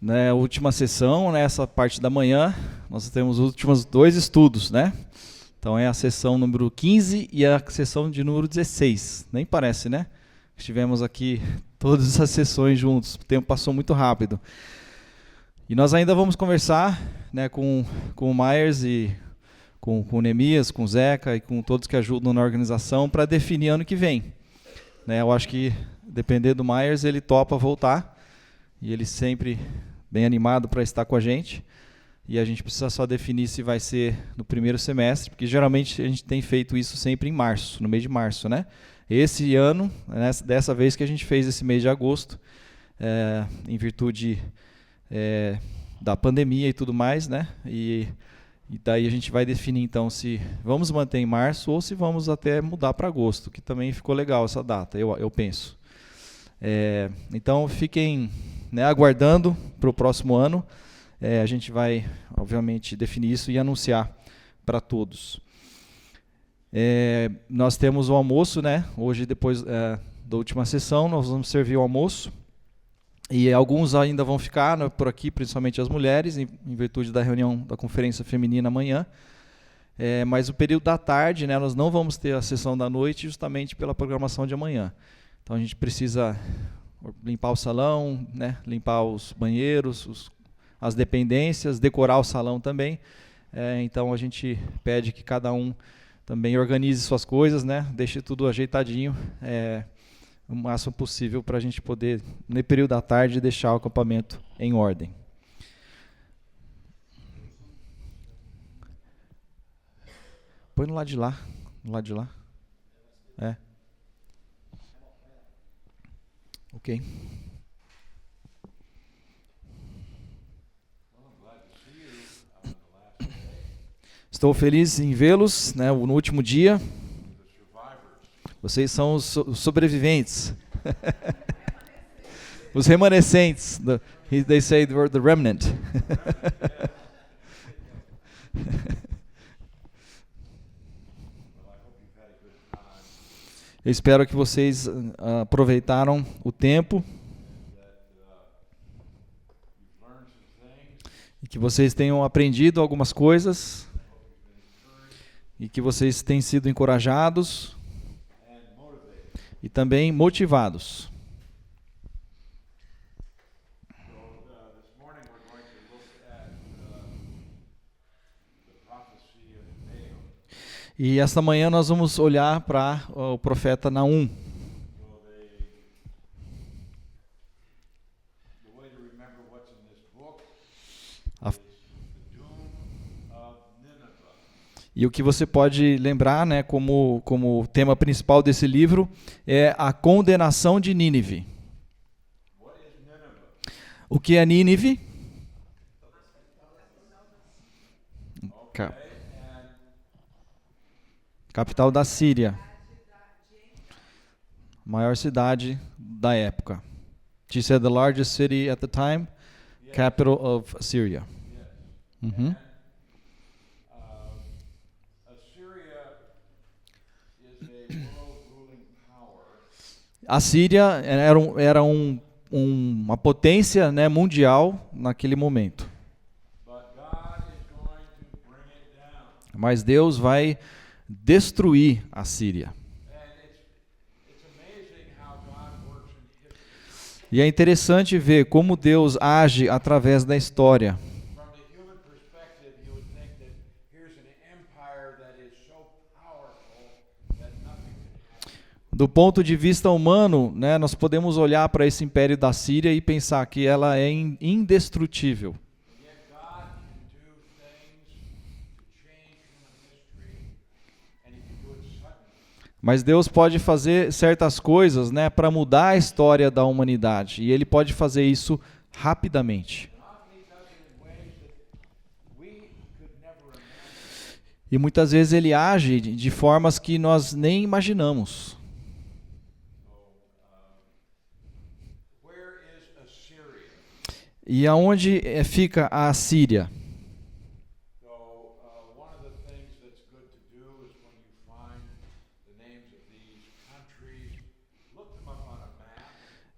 né, última sessão, né, essa parte da manhã, nós temos os últimos 2 estudos, né? Então é a sessão número 15 e a sessão de número 16. Nem parece, né? Estivemos aqui todas essas sessões juntos, o tempo passou muito rápido. E nós ainda vamos conversar, né, com o Myers e com o Neemias, com o Zeca e com todos que ajudam na organização para definir ano que vem. Né, eu acho que, dependendo do Myers, ele topa voltar, e ele sempre bem animado para estar com a gente. E a gente precisa só definir se vai ser no primeiro semestre, porque geralmente a gente tem feito isso sempre em março, no mês de março, né? Esse ano, dessa vez que a gente fez esse mês de agosto, em virtude da pandemia e tudo mais, né? E daí a gente vai definir então se vamos manter em março ou se vamos até mudar para agosto, que também ficou legal essa data, eu penso. Então fiquem, né, aguardando para o próximo ano. A gente vai, obviamente, definir isso e anunciar para todos. Nós temos o almoço, né? Hoje, depois da última sessão, nós vamos servir o almoço. E alguns ainda vão ficar, né, por aqui, principalmente as mulheres, em virtude da reunião da conferência feminina amanhã. Mas o período da tarde, né, nós não vamos ter a sessão da noite, justamente pela programação de amanhã. Então a gente precisa limpar o salão, né, limpar os banheiros, as dependências, decorar o salão também. Então a gente pede que cada um também organize suas coisas, né, deixe tudo ajeitadinho, o máximo possível para a gente poder, no período da tarde, deixar o acampamento em ordem. Põe no lado de lá. No lado de lá. Ok. Estou feliz em vê-los, né, no último dia. Vocês são os sobreviventes. Os remanescentes. They say the remnant. Eu espero que vocês aproveitaram o tempo e que vocês tenham aprendido algumas coisas e que vocês tenham sido encorajados e também motivados. E esta manhã nós vamos olhar para o profeta Naum. E o que você pode lembrar, né, como tema principal desse livro é a condenação de Nínive. O que é Nínive? Capital da Síria. Maior cidade da época. She said the largest city at the time, capital of Syria. Uhum. A Síria era uma potência, né, mundial naquele momento. Mas Deus vai destruir a Síria. E é interessante ver como Deus age através da história. Do ponto de vista humano, né, nós podemos olhar para esse império da Síria e pensar que ela é indestrutível. Mas Deus pode fazer certas coisas, né, para mudar a história da humanidade. E Ele pode fazer isso rapidamente. E muitas vezes Ele age de formas que nós nem imaginamos. E aonde fica a Síria?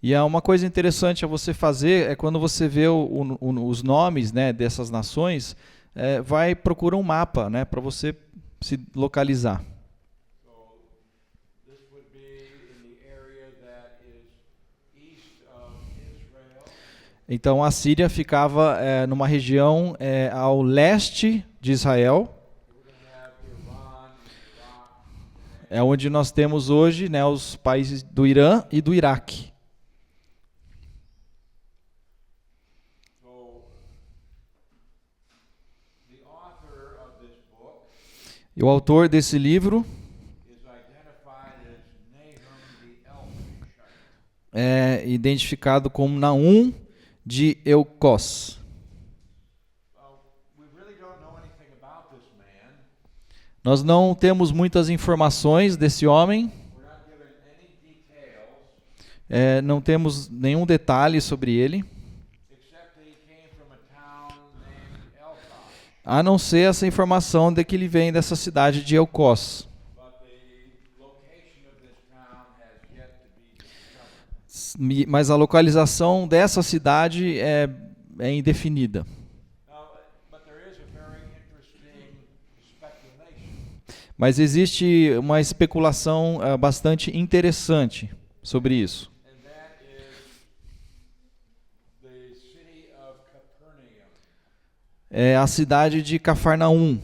E uma coisa interessante a você fazer é quando você vê os nomes, né, dessas nações, vai procura um mapa, né, para você se localizar. Então a Síria ficava numa região ao leste de Israel. É onde nós temos hoje, né, os países do Irã e do Iraque. E o autor desse livro é identificado como Naum de Elcós. Nós não temos muitas informações desse homem, não temos nenhum detalhe sobre ele, a não ser essa informação de que ele vem dessa cidade de Elcós. Mas a localização dessa cidade é indefinida. Mas existe uma especulação bastante interessante sobre isso. É a cidade de Cafarnaum.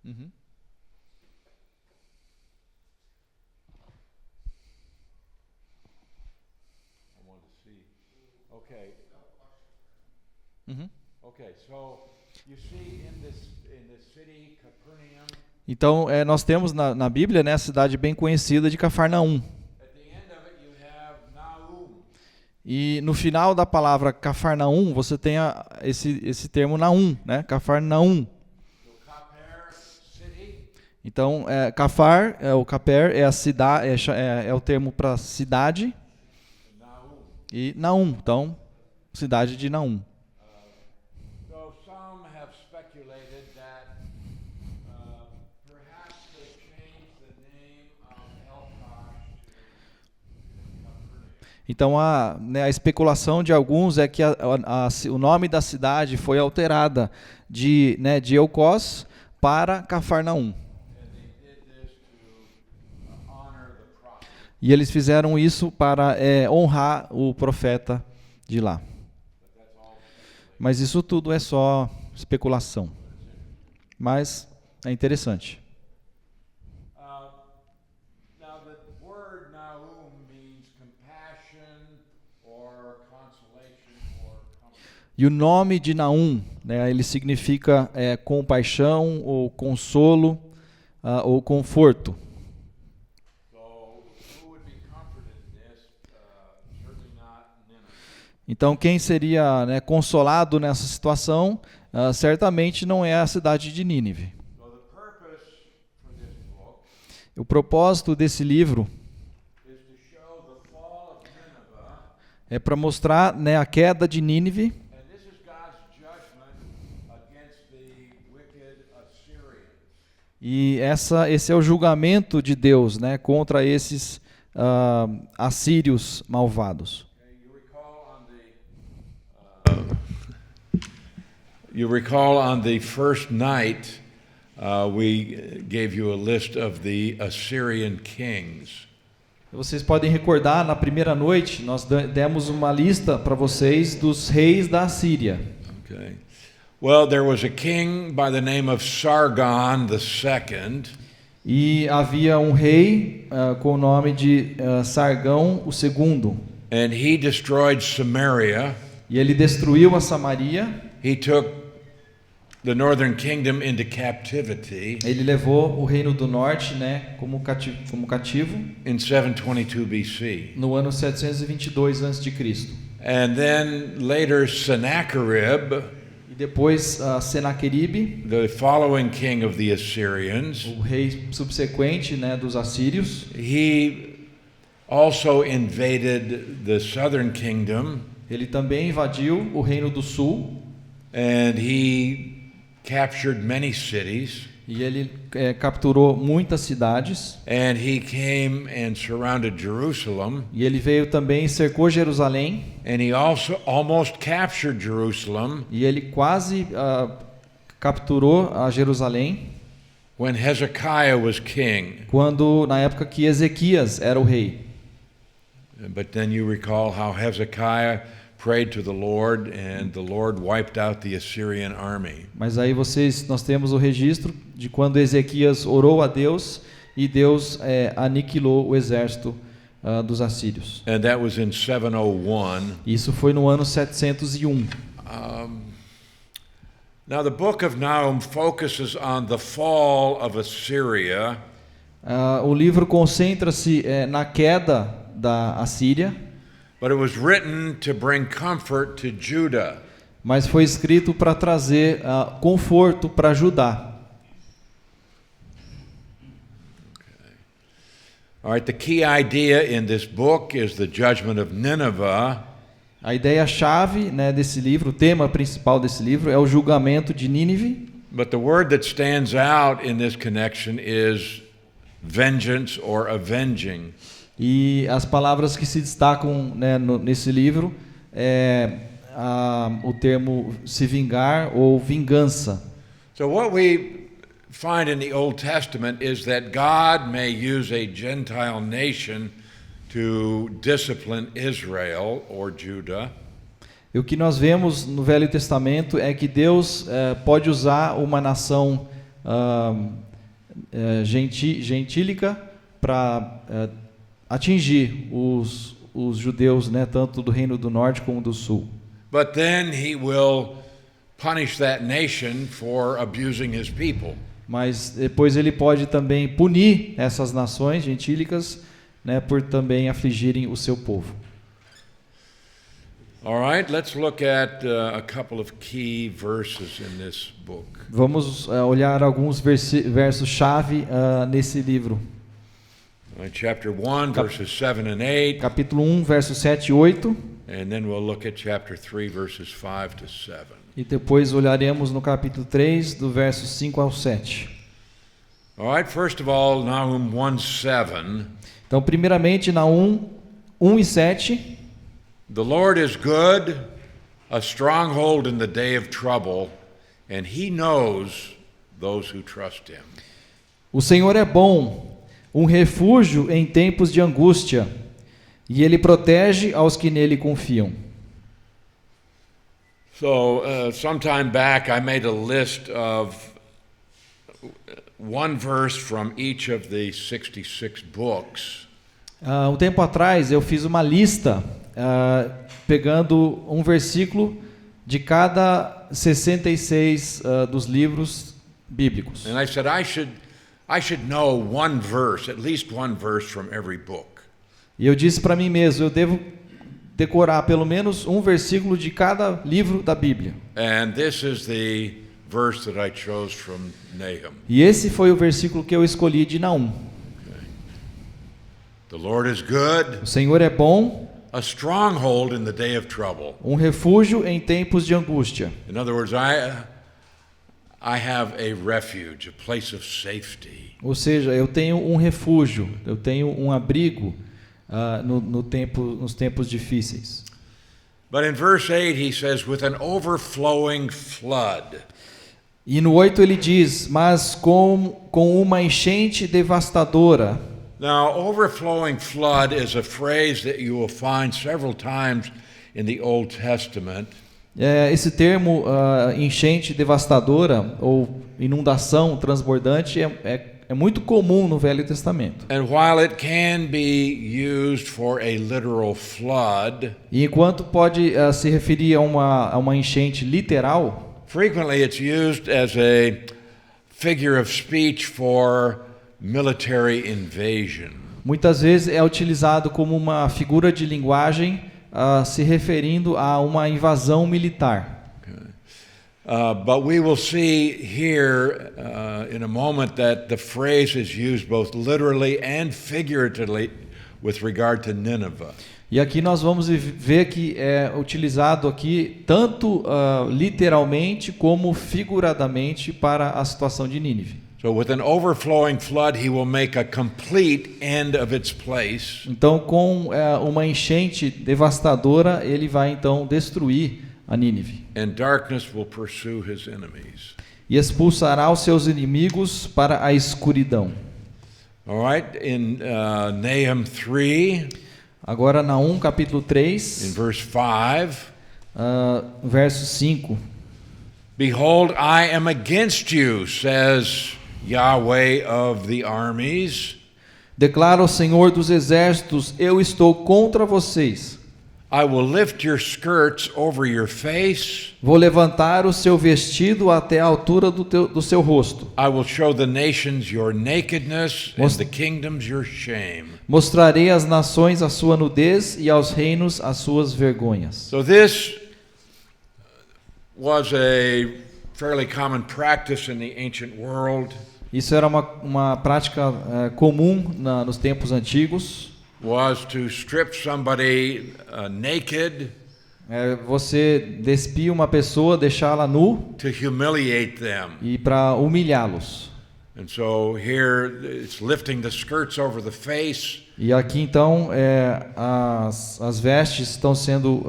Uhum. Uhum. Então, nós temos na Bíblia, né, a cidade bem conhecida de Cafarnaum. E no final da palavra Cafarnaum, você tem esse termo Naum, né? Cafarnaum. Então, Cafar, o Caper é a cidade, é o termo para cidade. E Naum, então, cidade de Naum. Então, a especulação de alguns é que o nome da cidade foi alterada de Elcós para Cafarnaum. E eles fizeram isso para honrar o profeta de lá. Mas isso tudo é só especulação. Mas é interessante. E o nome de Naum, né, ele significa compaixão, ou consolo, ou conforto. Então, quem seria, né, consolado nessa situação, certamente não é a cidade de Nínive. O propósito desse livro é para mostrar, né, a queda de Nínive. E esse é o julgamento de Deus, né, contra esses assírios malvados. You recall on the first night, we gave you a list of the Assyrian kings. Vocês podem recordar, na primeira noite, nós demos uma lista para vocês dos reis da Assíria. Okay. Well, there was a king by the name of Sargon II. E havia um rei com o nome de Sargão II. And he destroyed Samaria. E ele destruiu a Samaria. He took the northern kingdom into captivity. Ele levou o reino do norte, né, como cativo. In 722 BC. No ano 722 a.C. And then later Sennacherib, e depois Senaqueribe, the following king of the Assyrians, o rei subsequente, né, dos assírios, he also invaded the southern kingdom. Ele também invadiu o reino do sul. And he captured many cities, e ele capturou muitas cidades, and he came and surrounded Jerusalem, e ele veio também e cercou Jerusalém, and he also almost captured Jerusalem e ele quase capturou a Jerusalém when Hezekiah was king. quando na época que Ezequias era o rei. But then you recall how Hezekiah prayed to the Lord, and the Lord wiped out the Assyrian army. Mas aí nós temos o registro de quando Ezequias orou a Deus e Deus aniquilou o exército dos assírios. And that was in 701. Isso foi no ano 701. Now the book of Nahum focuses on the fall of Assyria. O livro concentra-se na queda da Assíria, But it was written to bring comfort to Judah. mas foi escrito para trazer conforto para Judá. All right, the key idea in this book is the judgment of Nineveh. A ideia-chave, né, desse livro, o tema principal desse livro é o julgamento de Nínive. But the word that stands out in this connection is vengeance or avenging. E as palavras que se destacam, né, nesse livro o termo se vingar ou vingança. So what we find in the Old Testament is that God may use a Gentile nation to discipline Israel or Judah. E o que nós vemos no Velho Testamento é que Deus pode usar uma nação gentílica para atingir os judeus, né, tanto do Reino do Norte como do Sul. But then he will punish that nation for abusing his people. Mas depois ele pode também punir essas nações gentílicas, né, por também afligirem o seu povo. All right, let's look at a couple of key verses in this book. Vamos olhar alguns versos-chave nesse livro. All right, chapter 1, verses 7 and 8. Capítulo 1, versos 7 e 8. And then we'll look at chapter 3, verses 5 to 7. E depois olharemos no capítulo 3, do verso 5 ao 7. All right, first of all, Nahum 1:7. Então, primeiramente, Nahum 1 e 7. The Lord is good, a stronghold in the day of trouble, and he knows those who trust him. O Senhor é bom, um refúgio em tempos de angústia, e ele protege aos que nele confiam. So, some time back, I made a list of one verse from each of the 66 books. Um tempo atrás, eu fiz uma lista pegando um versículo de cada 66 dos livros bíblicos. And I said I should know one verse, at least one verse from every book. E eu disse para mim mesmo, eu devo decorar pelo menos um versículo de cada livro da Bíblia. And this is the verse that I chose from Nahum. E esse foi o versículo que eu escolhi de Naum. The Lord is good, O Senhor é bom, a stronghold in the day of trouble. um refúgio em tempos de angústia. In other words, I have a refuge, a place of safety. Ou seja, eu tenho um refúgio, eu tenho um abrigo nos tempos difíceis. But in verse 8 he says, with an overflowing flood. E no 8 ele diz, mas com uma enchente devastadora. Now, overflowing flood is a phrase that you will find several times in the Old Testament. Esse termo enchente devastadora ou inundação transbordante é muito comum no Velho Testamento. And while it can be used for a literal flood, E enquanto pode se referir a uma enchente literal, frequently it's used as a figure of speech for military invasion. muitas vezes é utilizado como uma figura de linguagem se referindo a uma invasão militar. But we will see here in a moment that the phrase is used both literally and figuratively with regard to Nineveh. E aqui nós vamos ver que é utilizado aqui tanto literalmente como figuradamente para a situação de Nínive. So with an overflowing flood, he will make a complete end of its place. Então, com uma enchente devastadora, ele vai então destruir a Nínive. And darkness will pursue his enemies. E expulsará os seus inimigos para a escuridão. All right, in Nahum 3, Agora, Naum, capítulo in 3, verse 5, verso 5. Behold, I am against you, says Yahweh of the armies. Declara o Senhor dos exércitos, eu estou contra vocês. I will lift your skirts over your face. Vou levantar o seu vestido até a altura do seu rosto. I will show the nations your nakedness and the kingdoms your shame. Mostrarei às nações a sua nudez e aos reinos as suas vergonhas. So this was a fairly common practice in the ancient world. Isso era uma prática comum nos tempos antigos. Was to strip somebody naked. Você despir uma pessoa, deixá-la nu, To humiliate them. e para humilhá-los. And so here it's lifting the skirts over the face. E aqui então as vestes estão sendo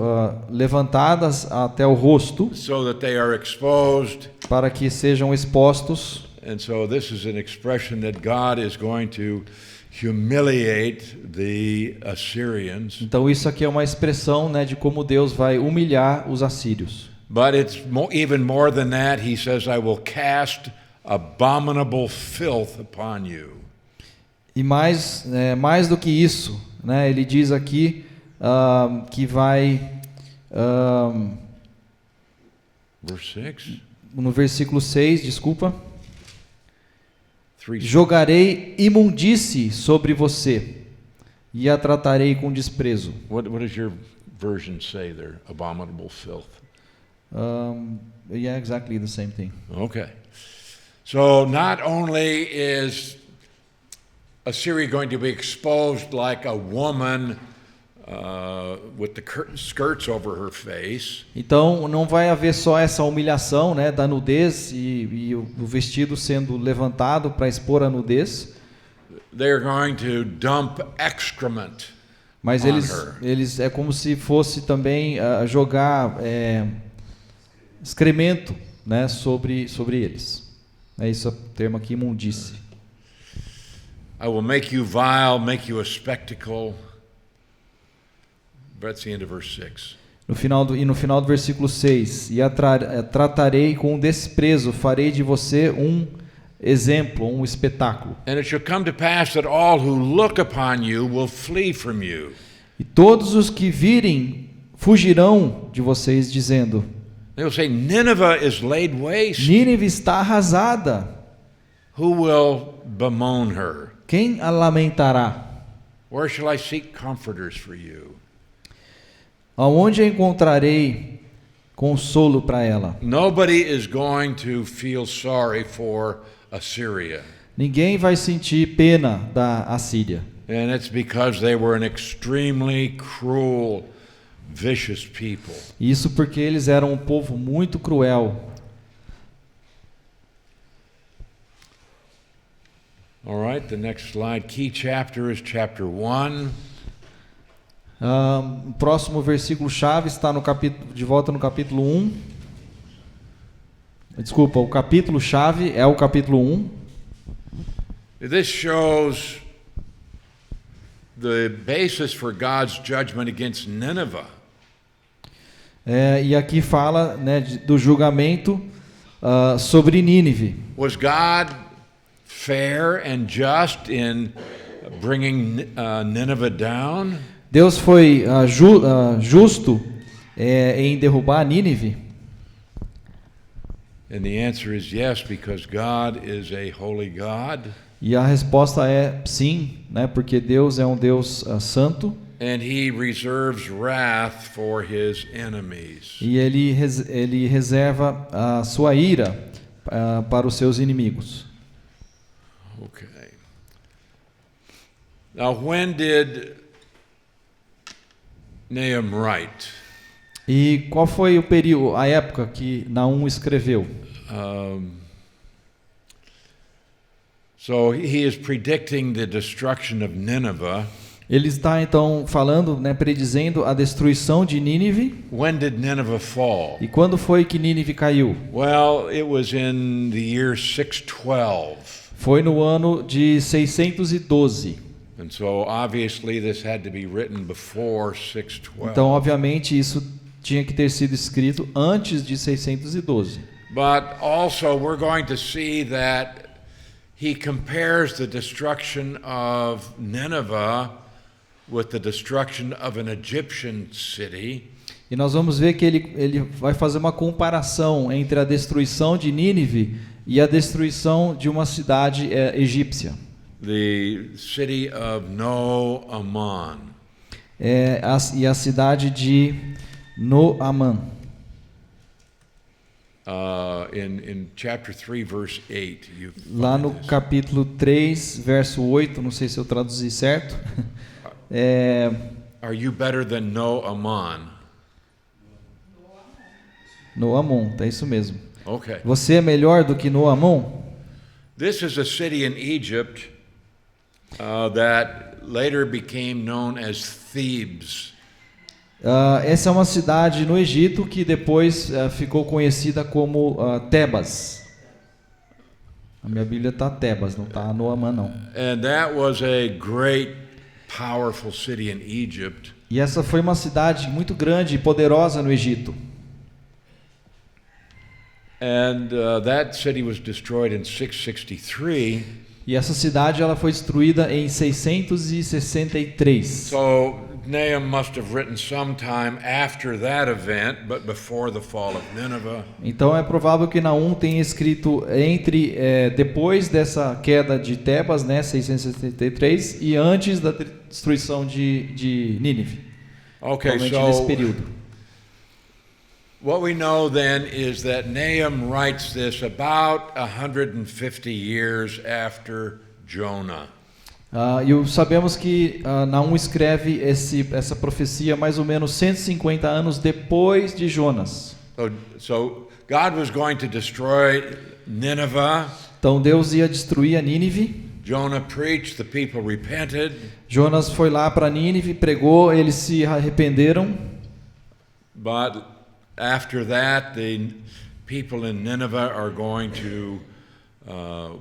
levantadas até o rosto So that they are exposed. para que sejam expostos. And so this is an expression that God is going to humiliate the Assyrians. Então isso aqui é uma expressão, né, de como Deus vai humilhar os assírios. But it's even more than that. He says, I will cast abominable filth upon you. E mais do que isso, né, ele diz aqui que vai Verse 6. no versículo 6, desculpa. 3. Jogarei imundície sobre você e a tratarei com desprezo. What does your version say there? Abominable filth. Yeah, exactly the same thing. Okay. So not only is Assyria going to be exposed like a woman with the skirts over her face. Então não vai haver só essa humilhação, né, da nudez e o vestido sendo levantado para expor a nudez. They're going to dump excrement. Mas eles é como se fosse também jogar excremento, né, sobre eles. É isso o termo aqui, imundície. I will make you vile, make you a spectacle. That's the end of verse 6. No final do versículo 6, e a tratarei com desprezo, farei de você um exemplo, um espetáculo. And it shall come to pass that all who look upon you will flee from you. E todos os que virem fugirão de vocês, dizendo: They will say, Nineveh is laid waste. Nínive está arrasada. Who will bemoan her? Quem a lamentará? Where shall I seek comforters for you? Aonde encontrarei consolo para ela? Nobody is going to feel sorry for Assyria. Ninguém vai sentir pena da Assíria. And it's because they were an extremely cruel, vicious people. Isso porque eles eram um povo muito cruel. All right, the next slide. Key chapter is chapter 1. O próximo versículo chave está de volta no capítulo 1. Desculpa, o capítulo chave é o capítulo 1. This shows the basis for God's judgment against Nineveh. E aqui fala, né, do julgamento sobre Nínive. Was God fair and just in bringing Nineveh down? Deus foi justo em derrubar Nínive? And the answer is yes, because God is a holy God. E a resposta é sim, né, porque Deus é um Deus santo. And he reserves wrath for his enemies. E ele reserva a sua ira para os seus inimigos. Okay. Now, when did Nahum write? E qual foi o período, a época que Naum escreveu? So he is predicting the destruction of Nineveh. Ele está então falando, né, predizendo a destruição de Nínive. When did Nineveh fall? E quando foi que Nínive caiu? Well, it was in the year 612. Foi no ano de 612. And so obviously this had to be written before 612. Então, obviamente, isso tinha que ter sido escrito antes de 612. But also we're going to see that he compares the destruction of Nineveh with the destruction of an Egyptian city. E nós vamos ver que ele vai fazer uma comparação entre a destruição de Nínive e a destruição de uma cidade egípcia. The city of No-Aman. E a cidade de No-Aman. In chapter 3, verse 8. Lá no capítulo 3, verso 8, não sei se eu traduzi certo. Are you better than No-Aman? No-Amon, é isso mesmo. Okay. Você é melhor do que No-Amon? This is a city in Egypt that later became known as Thebes. Essa é uma cidade no Egito que depois ficou conhecida como Tebas. A minha Bíblia está Tebas, não está No-Amon não. And that was a great, powerful city in Egypt. E essa foi uma cidade muito grande e poderosa no Egito. And that city was destroyed in 663. E essa cidade ela foi destruída em 663. So Nahum must have written sometime after that event, but before the fall of Nineveh. Então é provável que Naum tenha escrito depois dessa queda de Tebas, né, 663, e antes da destruição de Nínive. Okay, nesse so período. What we know then is that Nahum writes this about 150 years after Jonah. E sabemos que Naum escreve essa profecia mais ou menos 150 anos depois de Jonas. So God was going to destroy Nineveh. Então Deus ia destruir a Nínive. Jonah preached, the people repented. Jonas foi lá para Nínive, pregou, eles se arrependeram. But after that, the people in Nineveh are going to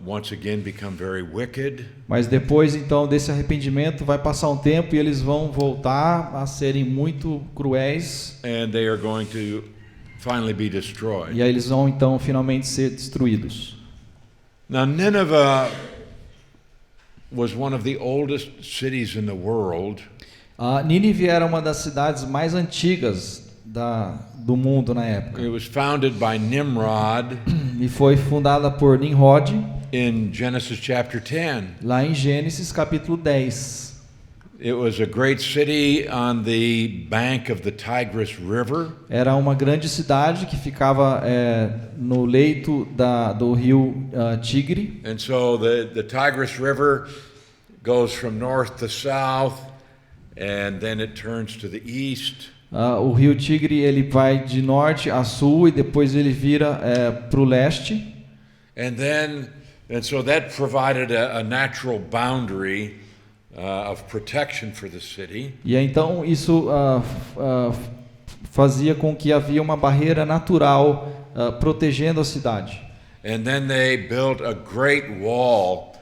once again become very wicked. Mas depois então desse arrependimento vai passar um tempo e eles vão voltar a serem muito cruéis. And they are going to finally be destroyed. E aí eles vão então finalmente ser destruídos. Now Nineveh was one of the oldest cities in the world. Nínive era uma das cidades mais antigas do mundo na época. It was founded by Nimrod. E foi fundada por Nimrod. In Genesis chapter 10. Lá em Gênesis capítulo 10. It was a great city on the bank of the Tigris River. Era uma grande cidade que ficava no leito do rio Tigre. And so the Tigris River goes from north to south, and then it turns to the east. O rio Tigre ele vai de norte a sul e depois ele vira para o leste. And so that provided a natural boundary of protection for the city. E então isso fazia com que havia uma barreira natural protegendo a cidade. And then they built a great wall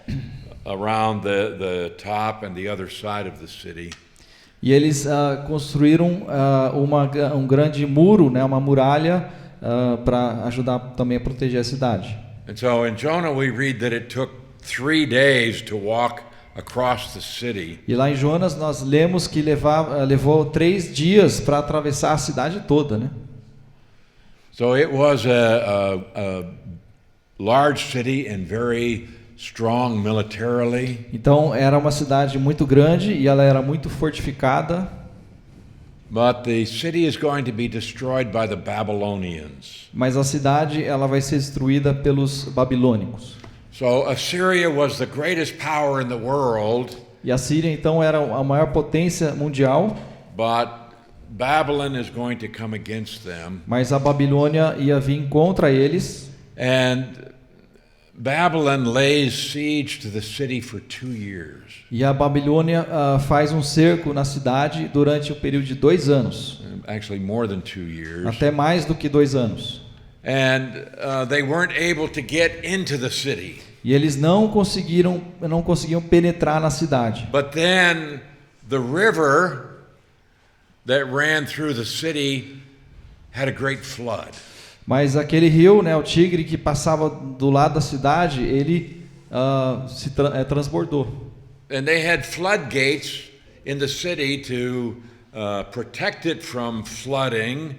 around the top and the other side of the city. E eles construíram um grande muro, né, uma muralha, para ajudar também a proteger a cidade. And so in Jonah we read that it took 3 days to walk across the city. E lá em Jonas nós lemos que levou 3 dias para atravessar a cidade toda, né? So it was a large city and very strong militarily. Então era uma cidade muito grande e ela era muito fortificada. But the city is going to be destroyed by the Babylonians. Mas a cidade ela vai ser destruída pelos babilônicos. So Assyria was the greatest power in the world. E a Síria então era a maior potência mundial. But Babylon is going to come against them. Mas a Babilônia ia vir contra eles. And Babylon lays siege to the city for 2 years. E a Babilônia faz um cerco na cidade durante o período de 2 anos. Actually more than 2 years. Até mais do que 2 anos. And they weren't able to get into the city. E eles não conseguiam penetrar na cidade. But then the river that ran through the city had a great flood. Mas aquele rio, né, o Tigre que passava do lado da cidade, ele transbordou. And they had floodgates in the city to protect it from flooding.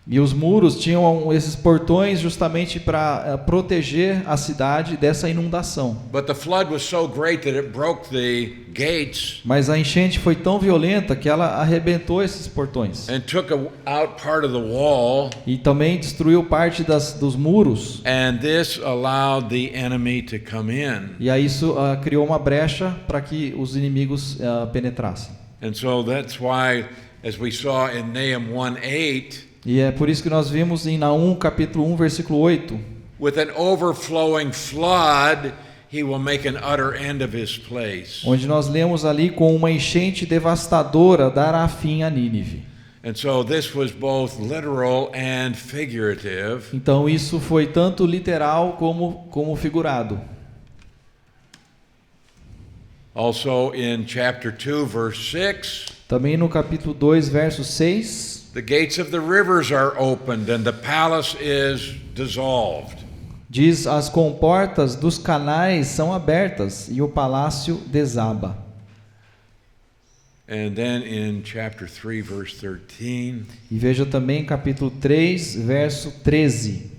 E os muros tinham esses portões justamente para proteger a cidade dessa inundação. But the flood was so great that it broke the gates. Mas a enchente foi tão violenta que ela arrebentou esses portões. And took out part of the wall. E também destruiu parte dos muros. And this allowed the enemy to come in. E aí isso criou uma brecha para que os inimigos penetrassem. And so that's why, as we saw in Nahum 1:8. E é por isso que nós vimos em Naum capítulo 1, versículo 8. With an overflowing flood, he will make an utter end of his place. Onde nós lemos ali, com uma enchente devastadora dará fim a Nínive. And so this was both literal and figurative. Então isso foi tanto literal como figurado. Also in chapter 2 verse 6. Também no capítulo 2, verso 6. The gates of the rivers are opened and the palace is dissolved. Diz: as comportas dos canais são abertas e o palácio desaba. And then in chapter 3 verse 13. E veja também capítulo 3, verso 13.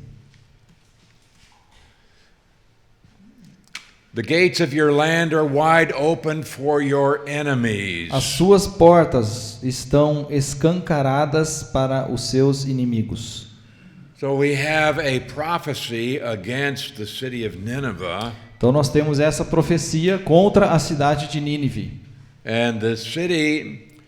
The gates of your land are wide open for your enemies. As suas portas estão escancaradas para os seus inimigos. So we have a prophecy against the city of Nineveh. Então nós temos essa profecia contra a cidade de Nínive. And the city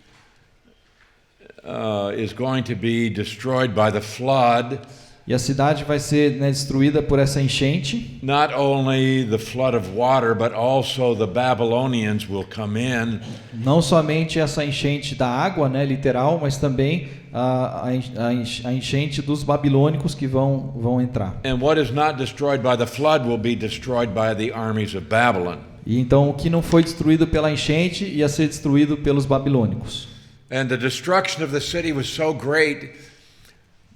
is going to be destroyed by the flood. E a cidade vai ser, né, destruída por essa enchente. Not only the flood of water, but also the Babylonians will come in. Não somente essa enchente da água, né, literal, mas também a enchente dos babilônicos que vão entrar. And what is not destroyed by the flood will be destroyed by the armies of Babylon. E então o que não foi destruído pela enchente ia ser destruído pelos babilônicos. And the destruction of the city was so great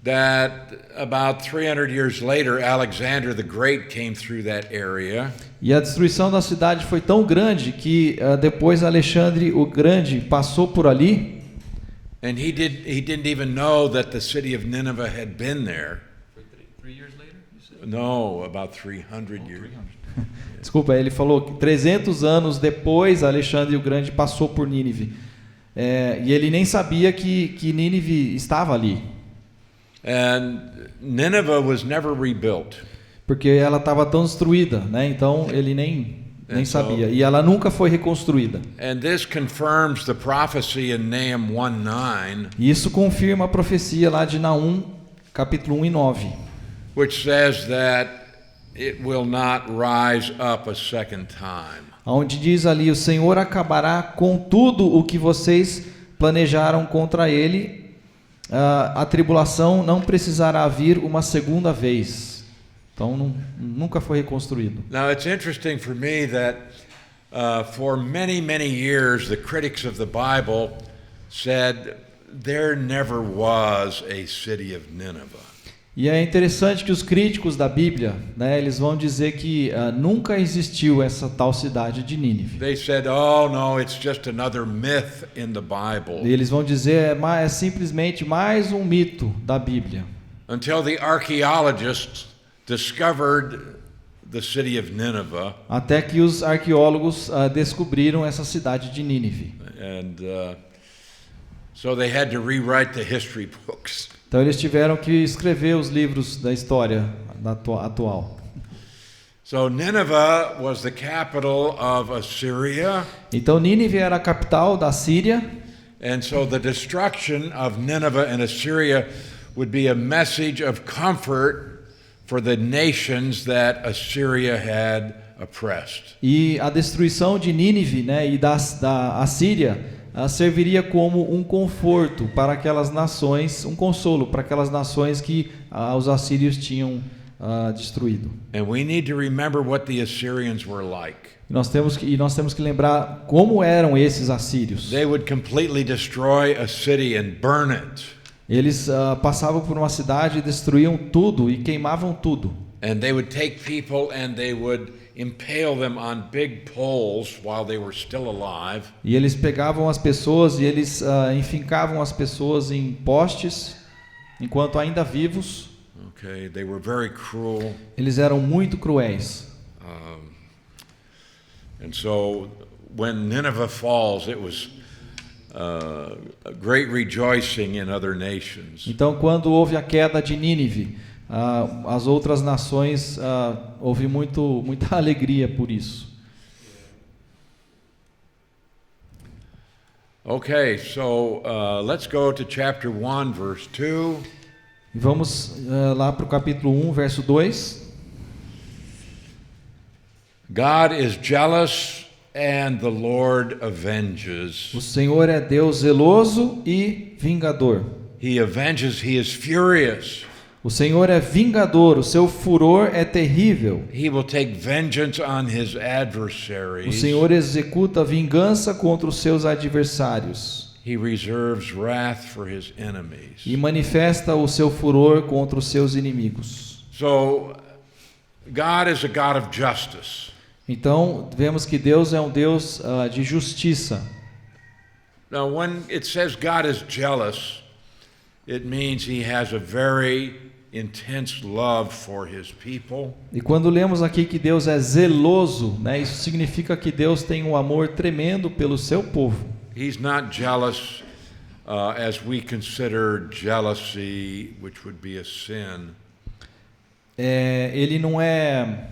that about 300 years later, Alexander the Great came through that area. E a destruição da cidade foi tão grande que depois Alexandre o Grande passou por ali. And he didn't even know that the city of Nineveh had been there. 3 years later, you said? No, about 300 years. Desculpa, ele falou que 300 anos depois Alexandre o Grande passou por Nínive. E ele nem sabia que Nínive estava ali. And Nineveh was never rebuilt. Porque ela estava tão destruída, né? Então ele nem sabia. E ela nunca foi reconstruída. And this confirms the prophecy in Nahum 1:9. E isso confirma a profecia lá de Naum, capítulo 1 e 9. Which says that it will not rise up a second time. Onde diz ali: o Senhor acabará com tudo o que vocês planejaram contra ele. A tribulação não precisará vir uma segunda vez. Então nunca foi reconstruído. Now it's interesting for me that for many years the critics of the Bible said there never was a city of Nineveh. E é interessante que os críticos da Bíblia, né, eles vão dizer que nunca existiu essa tal cidade de Nínive. They said, "Oh no, it's just another myth in the Bible." E eles vão dizer é simplesmente mais um mito da Bíblia. Until the archaeologists discovered the city of Nineveh. Até que os arqueólogos descobriram essa cidade de Nínive. And so they had to rewrite the history books. Então eles tiveram que escrever os livros da história atual. So Nineveh was the capital of Assyria. Então Nínive era a capital da Síria. And so the destruction of Nineveh and Assyria would be a message of comfort for the nations that Assyria had oppressed. E a destruição de Nínive, né, e da Assíria serviria como um conforto para aquelas nações, um consolo para aquelas nações que os assírios tinham destruído. And we need to remember what the Assyrians were like. Nós temos que lembrar como eram esses assírios. They would completely destroy a city and burn it. Eles passavam por uma cidade, destruíam tudo e queimavam tudo. And they would take people and they would impale them on big poles while they were still alive. E eles pegavam as pessoas e eles enfincavam as pessoas em postes enquanto ainda vivos. Okay, they were very cruel. Eles eram muito cruéis. And so when Nineveh falls, it was a great rejoicing in other nations. Então, quando houve a queda de Nínive, as outras nações houve muita alegria por isso. Okay, so let's go to chapter 1, verse 2. E vamos lá para o capítulo 1, verso 2. God is jealous and the Lord avenges. O Senhor é Deus zeloso e vingador. He avenges, he is furious. O Senhor é vingador, o seu furor é terrível. He will take vengeance on his O adversaries. Senhor executa vingança contra os seus adversários. He reserves wrath for his enemies. E manifesta o seu furor contra os seus inimigos. So, God is a God of justice. Então, vemos que Deus é um Deus de justiça. Now, when it says God is jealous, it means he has a very intense love for his people. E quando lemos aqui que Deus é zeloso, né, isso significa que Deus tem um amor tremendo pelo seu povo. He's not jealous as we consider jealousy, which would be a sin. Ele não é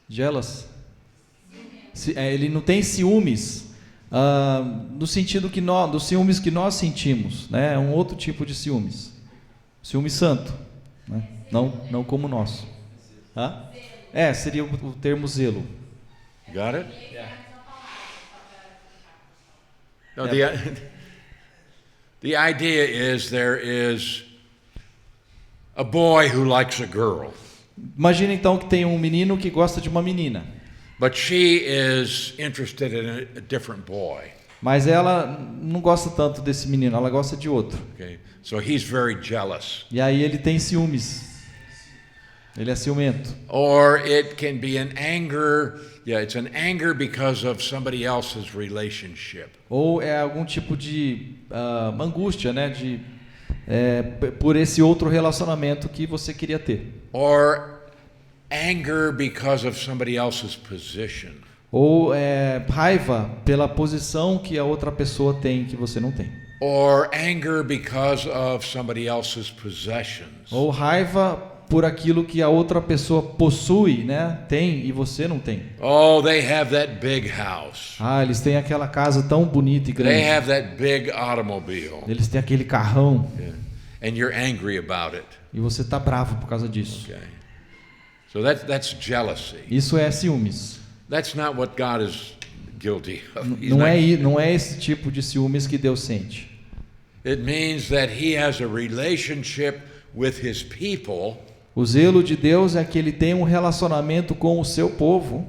jealous. Ele não tem ciúmes no sentido dos ciúmes que nós sentimos, né? É um outro tipo de ciúmes, ciúme santo, né? Não como o nosso. Seria o termo zelo. Got it? Yeah. No, the idea is there is a boy who likes a girl. Imagina então que tem um menino que gosta de uma menina. But she is interested in a different boy. Mas ela não gosta tanto desse menino, ela gosta de outro. Okay, so he's very jealous. E aí ele tem ciúmes. Ele é ciumento. Or it can be an anger. Yeah, it's an anger because of somebody else's relationship. Ou é algum tipo de angústia, né? Por esse outro relacionamento que você queria ter. Or anger because of somebody else's position. Ou raiva pela posição que a outra pessoa tem que você não tem. Or anger because of somebody else's possessions. Ou raiva por aquilo que a outra pessoa possui, né? Tem e você não tem. Oh, they have that big house. Eles têm aquela casa tão bonita e grande. They have that big automobile. Eles têm aquele carrão. Yeah. And you're angry about it. E você tá bravo por causa disso. Okay. So that's jealousy. Isso é ciúmes. That's not what God is guilty of. Não é esse tipo de ciúmes que Deus sente. It means that he has a relationship with his people. O zelo de Deus é que ele tem um relacionamento com o seu povo.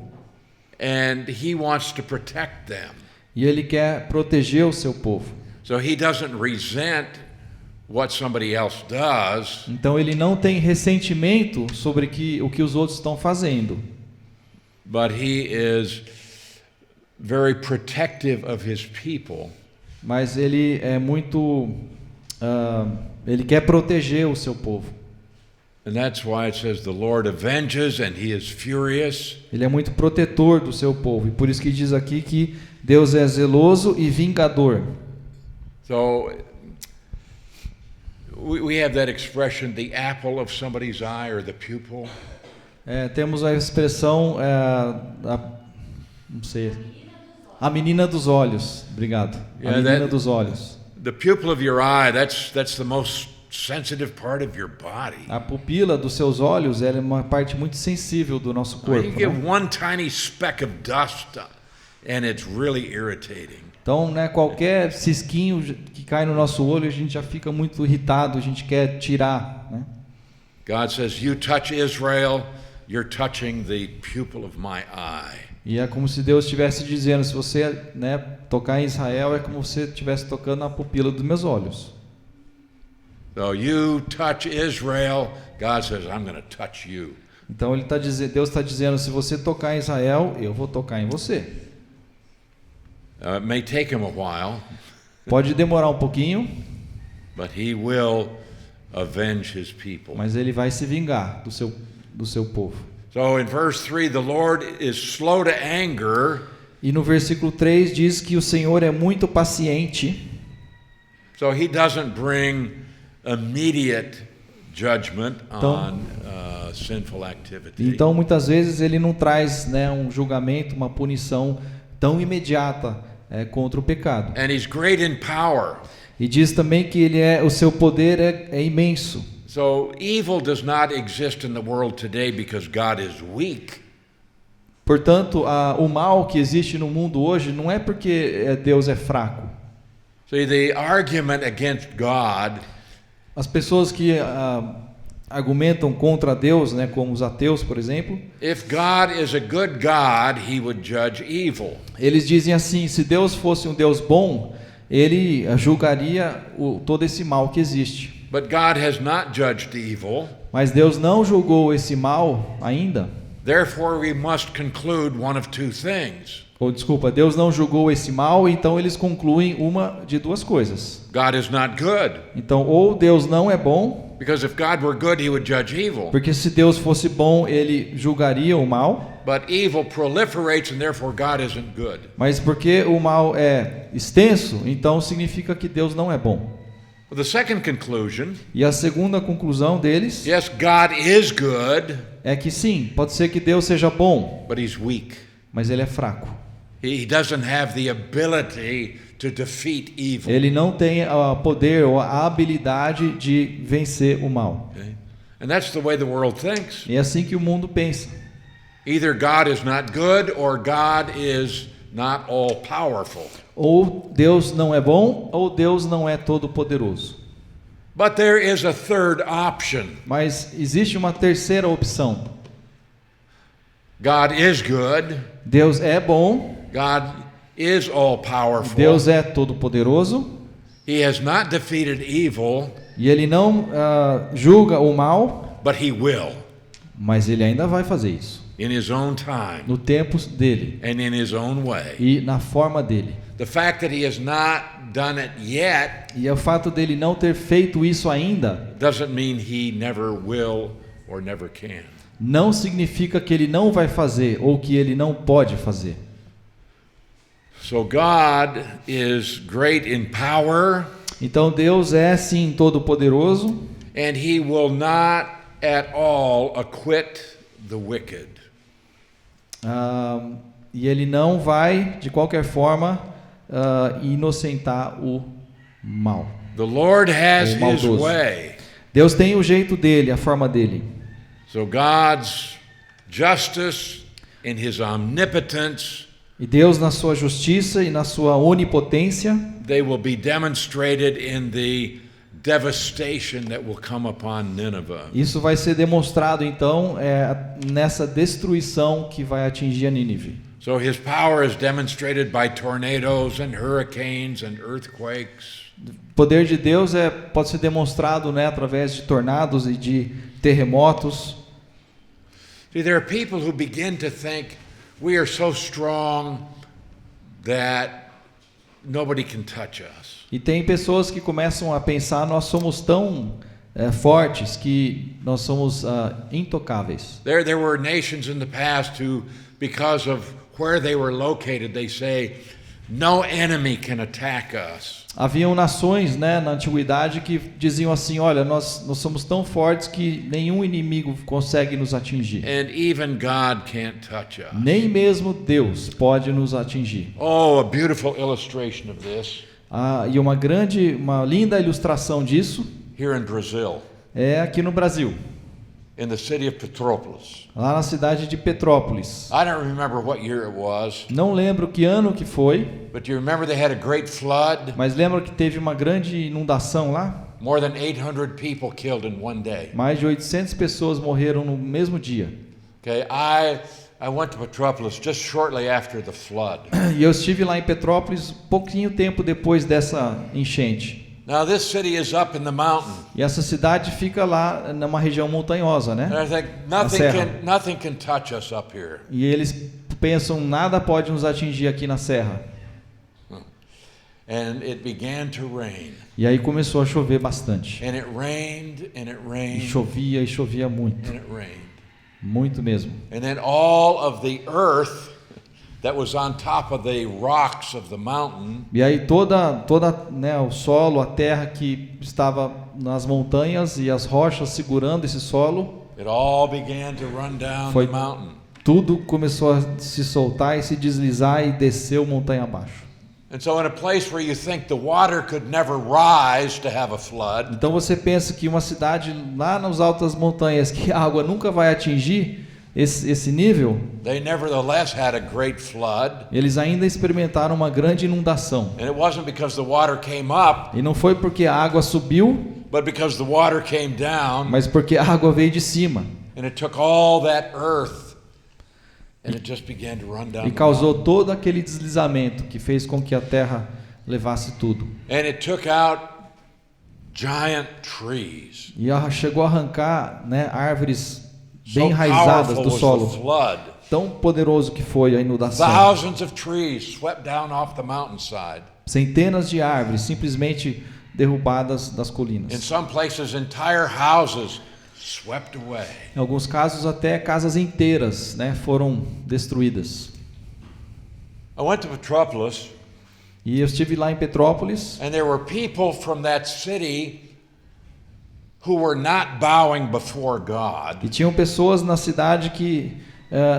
And he wants to protect them. E ele quer proteger o seu povo. So he doesn't resent what somebody else does. Então ele não tem ressentimento sobre o que os outros estão fazendo. But he is very protective of his people. Mas ele é muito ele quer proteger o seu povo. And that's why it says the Lord avenges and he is furious. Ele é muito protetor do seu povo e por isso que diz aqui que Deus é zeloso e vingador. So we have that expression, the apple of somebody's eye or the pupil. Temos a expressão não sei, A menina dos olhos. Obrigado. A Yeah, menina that- dos olhos. The pupil of your eye, that's the most sensitive part of your body. A pupila dos seus olhos, ela é uma parte muito sensível do nosso corpo. You get Né? one tiny speck of dust and it's really irritating. Então, né, qualquer cisquinho que cai no nosso olho, a gente já fica muito irritado, a gente quer tirar. Né? God says, you touch Israel, you're touching the pupil of my eye. E é como se Deus estivesse dizendo, se você, né, tocar em Israel, é como se você estivesse tocando na pupila dos meus olhos. So you touch Israel, God says, I'm going to touch you. Então ele Deus está dizendo, se você tocar em Israel, eu vou tocar em você. It may take him a while, Pode demorar um pouquinho, but he will avenge his people. mas ele vai se vingar do seu povo. So in verse 3, the Lord is slow to anger, E no versículo 3 diz que o Senhor é muito paciente, so he doesn't bring immediate judgment on sinful activity. então muitas vezes ele não traz, né, um julgamento, uma punição tão imediata contra o pecado. And he's great in power. E diz também que o seu poder é imenso. So evil does not exist in the world today because God is weak. Portanto, o mal que existe no mundo hoje não é porque Deus é fraco. See, the argument against God As pessoas que argumentam contra Deus, né, como os ateus, por exemplo, if God is a good God, he would judge evil. eles dizem assim: se Deus fosse um Deus bom, ele julgaria todo esse mal que existe. But God has not judged evil. Mas Deus não julgou esse mal ainda. Therefore, we must conclude one of two things. Ou desculpa, Deus não julgou esse mal, então eles concluem uma de duas coisas. God is not good. Então, ou Deus não é bom, Because if God were good, he would judge evil. porque se Deus fosse bom, ele julgaria o mal. But evil proliferates and therefore God isn't good. Mas porque o mal é extenso, então significa que Deus não é bom. Well, the second conclusion, E a segunda conclusão deles yes, God is good, é que sim, pode ser que Deus seja bom, but he's weak. mas ele é fraco. He doesn't have the ability to defeat evil. Ele não tem o poder ou a habilidade de vencer o mal. Okay? And that's the way the world thinks. E é assim que o mundo pensa. Either God is not good or God is not all powerful. Ou Deus não é bom, ou Deus não é todo poderoso. But there is a third option. Mas existe uma terceira opção. God is good. Deus é bom, God is all powerful. Deus é todo poderoso, He has not defeated evil, e ele não julga o mal, but he will mas ele ainda vai fazer isso in his own time no tempo dele and in his own way. e na forma dele. The fact that he has not done it yet E o fato dele não ter feito isso ainda doesn't mean he never will or never can. não significa que ele não vai fazer ou que ele não pode fazer. So God is great in power, Então Deus é sim todo poderoso and he will not at all acquit the wicked. E ele não vai de qualquer forma inocentar o mal. The Lord has O his maldoso. way. Deus tem o jeito dele, a forma dele. So God's justice in his omnipotence, E Deus, na sua justiça e na sua onipotência, they will be demonstrated in the devastation that will come upon Nineveh. isso vai ser demonstrado então nessa destruição que vai atingir a Nínive. So his power is demonstrated by tornadoes and hurricanes and earthquakes. O poder de Deus pode ser demonstrado, né, através de tornados e de terremotos. See, there are people who begin to think we are so strong that nobody can touch us. E tem pessoas que começam a pensar: nós somos tão fortes que nós somos intocáveis. There were nations in the past who, because of where they were located, they say no enemy can attack us. Haviam nações, né, na antiguidade que diziam assim, olha, nós somos tão fortes que nenhum inimigo consegue nos atingir. And even God can't touch us. Nem mesmo Deus pode nos atingir. Oh, a beautiful illustration of this E uma linda ilustração disso here in Brazil, é aqui no Brasil, in the city of Petrópolis. lá na cidade de Petrópolis. I don't remember what year it was, Não lembro que ano que foi, but do you remember they had a great flood? mas lembro que teve uma grande inundação lá. More than 800 people killed in one day. Mais de 800 pessoas morreram no mesmo dia. Okay, I went to Petrópolis just shortly after the flood. E eu estive lá em Petrópolis pouquinho tempo depois dessa enchente. Now this city is up in the mountain. E essa cidade fica lá numa região montanhosa, né? And I think nothing can touch us up here. E eles pensam, nada pode nos atingir aqui na serra. And it began to rain. E aí começou a chover bastante. And it rained and it E rained chovia muito. and it rained. Muito mesmo. And then all of the earth that was on top of the rocks of the mountain E aí toda, né, o solo, a terra que estava nas montanhas e as rochas segurando esse solo, it all began to run down Foi- the mountain. tudo começou a se soltar e se deslizar e desceu montanha abaixo. And so in a place where you think the water could never rise to have a flood, Então você pensa que uma cidade lá nas altas montanhas que a água nunca vai atingir esse nível, they nevertheless had a great flood. eles ainda experimentaram uma grande inundação. And it wasn't because the water came up, E não foi porque a água subiu, but because the water came down mas porque a água veio de cima and it took all that earth and it just began to run down e the causou mountain. todo aquele deslizamento que fez com que a terra levasse tudo. And it took out giant trees. E chegou a arrancar, né, árvores bem So enraizadas powerful do was the solo. flood. Tão poderoso que foi a inundação. Thousands of trees swept down off the mountainside. Centenas de árvores simplesmente derrubadas das In colinas. some places, entire houses swept away. Em alguns casos até casas inteiras, né, foram destruídas. I went to Petrópolis, E eu estive lá em Petrópolis and there were people from that city who were not bowing before God. e tinham pessoas na cidade que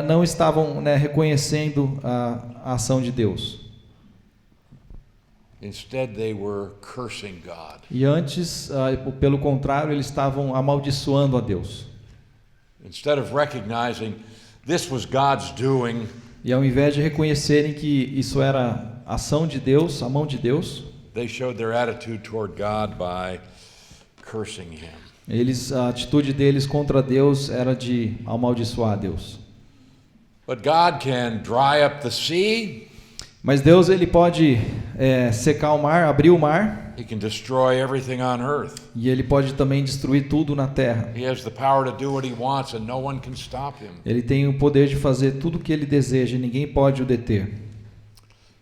não estavam, né, reconhecendo a ação de Deus. Instead, they were cursing God. E antes, pelo contrário, eles estavam amaldiçoando a Deus. Instead of recognizing this was God's doing, E ao invés de reconhecerem que isso era ação de Deus, a mão de Deus, they showed their attitude toward God by cursing Him. a atitude deles contra Deus era de amaldiçoar a Deus. But God can dry up the sea. Mas Deus, ele pode secar o mar, abrir o mar, He can destroy everything on earth. e ele pode também destruir tudo na terra. He has the power to do what He wants, and no one can stop Him. Ele tem o poder de fazer tudo o que ele deseja, e ninguém pode o deter.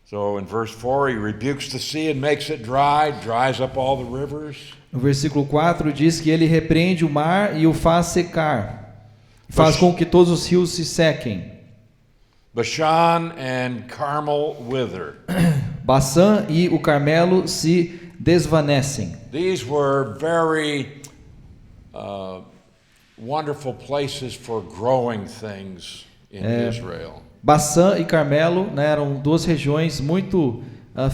So in verse 4, He rebukes the sea and makes it dry, dries up all the rivers. No versículo 4 diz que ele repreende o mar e o faz secar, faz com que todos os rios se sequem. Bashan and Carmel wither. Baçã e o Carmelo se desvanecem. These were very wonderful places for growing things in Israel. Baçã e Carmelo, né, eram duas regiões muito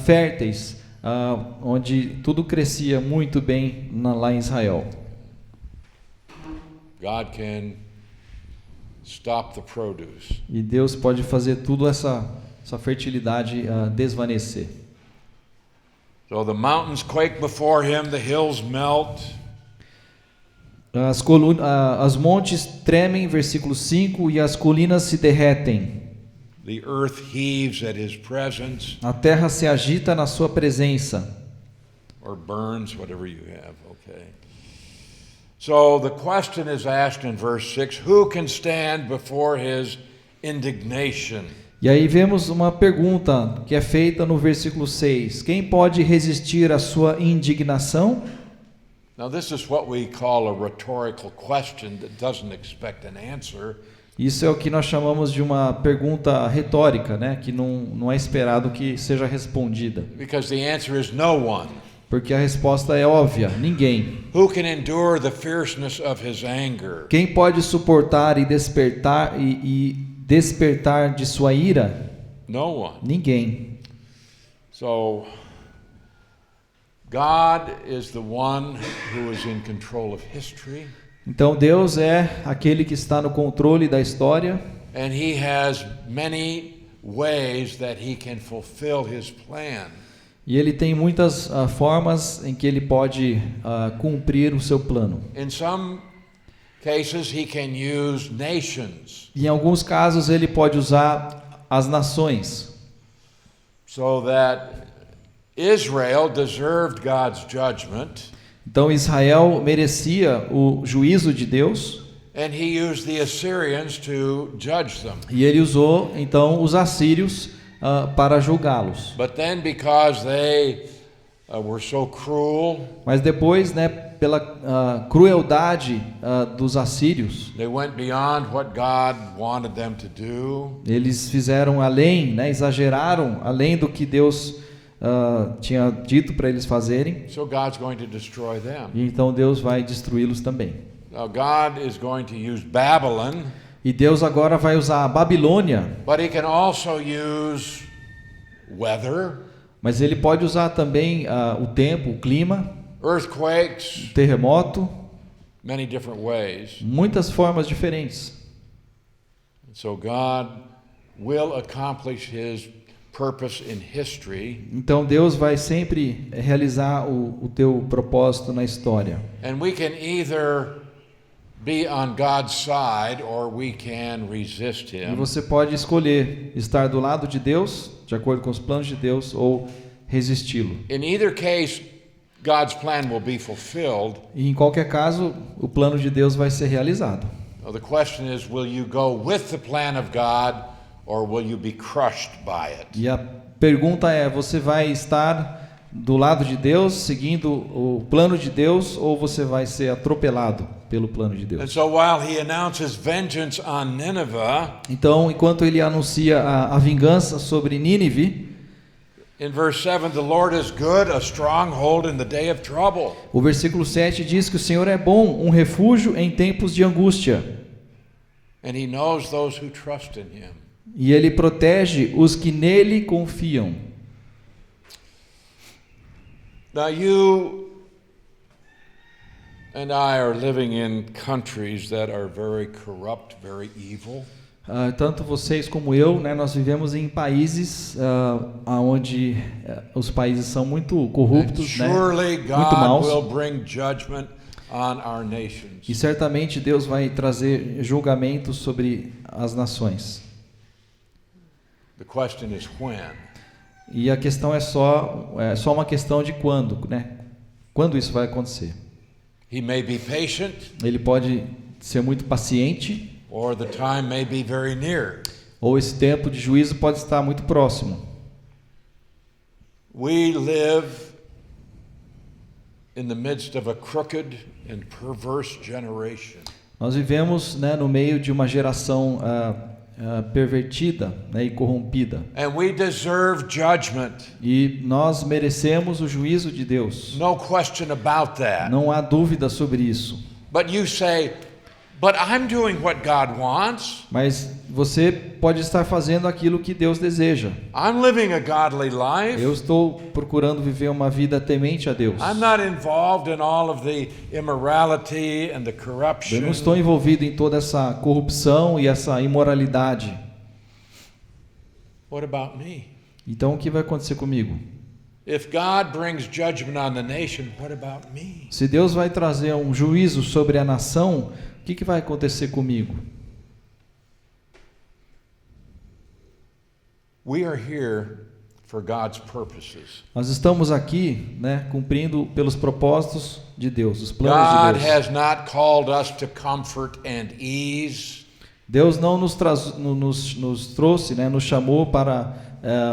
férteis, onde tudo crescia muito bem lá em Israel. God can stop the produce. E Deus pode fazer tudo essa fertilidade desvanecer. So the mountains quake before Him, the hills melt. As montes tremem, versículo 5, e as colinas se derretem. The earth heaves at His presence, A terra se agita na sua presença. or burns, whatever you have, okay. So the question is asked in verse 6, who can stand before His indignation? E aí vemos uma pergunta que é feita no versículo 6. Quem pode resistir à sua indignação? Now this is what we call a rhetorical question that doesn't expect an answer. Isso é o que nós chamamos de uma pergunta retórica, né? Que não é esperado que seja respondida. Because the answer is no one. Porque a resposta é óbvia: ninguém. Who can endure the fierceness of his anger? Quem pode suportar e despertar de sua ira? No one. Ninguém. So God is the one who is in control of history. Então Deus é aquele que está no controle da história. And he has many ways that he can fulfill his plan. E ele tem muitas formas em que ele pode cumprir o seu plano. In some cases he can use nations. Em alguns casos ele pode usar as nações. So that Israel deserved God's judgment. Então Israel merecia o juízo de Deus. And he used the Assyrians to judge them. E ele usou então os assírios para julgá-los. But then because they were so cruel, mas depois, né, pela crueldade dos assírios, they went beyond what God wanted them to do. Eles fizeram além, né, exageraram além do que Deus tinha dito para eles fazerem. So God's going to destroy them. E então Deus vai destruí-los também. Now God is going to use Babylon. E Deus agora vai usar a Babilônia. But he can also use weather. Mas ele pode usar também o tempo, o clima, earthquakes, o terremoto, many different ways. Muitas formas diferentes. So God will accomplish his purpose in history. Então Deus vai sempre realizar o teu propósito na história. And we can either be on God's side or we can resist him. E você pode escolher estar do lado de Deus, de acordo com os planos de Deus, ou resisti-lo. In either case, God's plan will be fulfilled. E em qualquer caso, o plano de Deus vai ser realizado. Now the question is, will you go with the plan of God or will you be crushed by it? E a pergunta é, você vai estar do lado de Deus, seguindo o plano de Deus, ou você vai ser atropelado pelo plano de Deus? And so while he announces vengeance on Nineveh, então, enquanto ele anuncia a vingança sobre Nínive, in verse 7, the Lord is good, a stronghold in the day of trouble. O versículo 7 diz que o Senhor é bom, um refúgio em tempos de angústia. And he knows those who trust in him. E ele protege os que nele confiam. Now you and I are living in countries that are very corrupt, very evil. Tanto vocês como eu, né, nós vivemos em países onde os países são muito corruptos, né, muito maus. Will bring judgment on our nations. E certamente Deus vai trazer julgamento sobre as nações. The question is when. E a questão é só uma questão de quando, né? Quando isso vai acontecer? He may be patient. Ele pode ser muito paciente. Or the time may be very near. Ou esse tempo de juízo pode estar muito próximo. We live in the midst of a crooked and perverse generation. Nós vivemos, né, no meio de uma geração pervertida, né, e corrompida. And we deserve judgment. E nós merecemos o juízo de Deus. No question about that. Não há dúvida sobre isso. But you say, but I'm doing what God wants. Mas você pode estar fazendo aquilo que Deus deseja. I'm living a godly life. Eu estou procurando viver uma vida temente a Deus. I'm not involved in all of the immorality and the corruption. Eu não estou envolvido em toda essa corrupção e essa imoralidade. What about me? Então o que vai acontecer comigo? If God brings judgment on the nation, what about me? Se Deus vai trazer um juízo sobre a nação, o que vai acontecer comigo? We are here for God's purposes. Nós estamos aqui, né, cumprindo pelos propósitos de Deus, os planos God de Deus. has not called us to comfort and ease. Deus não nos trouxe, né, nos chamou para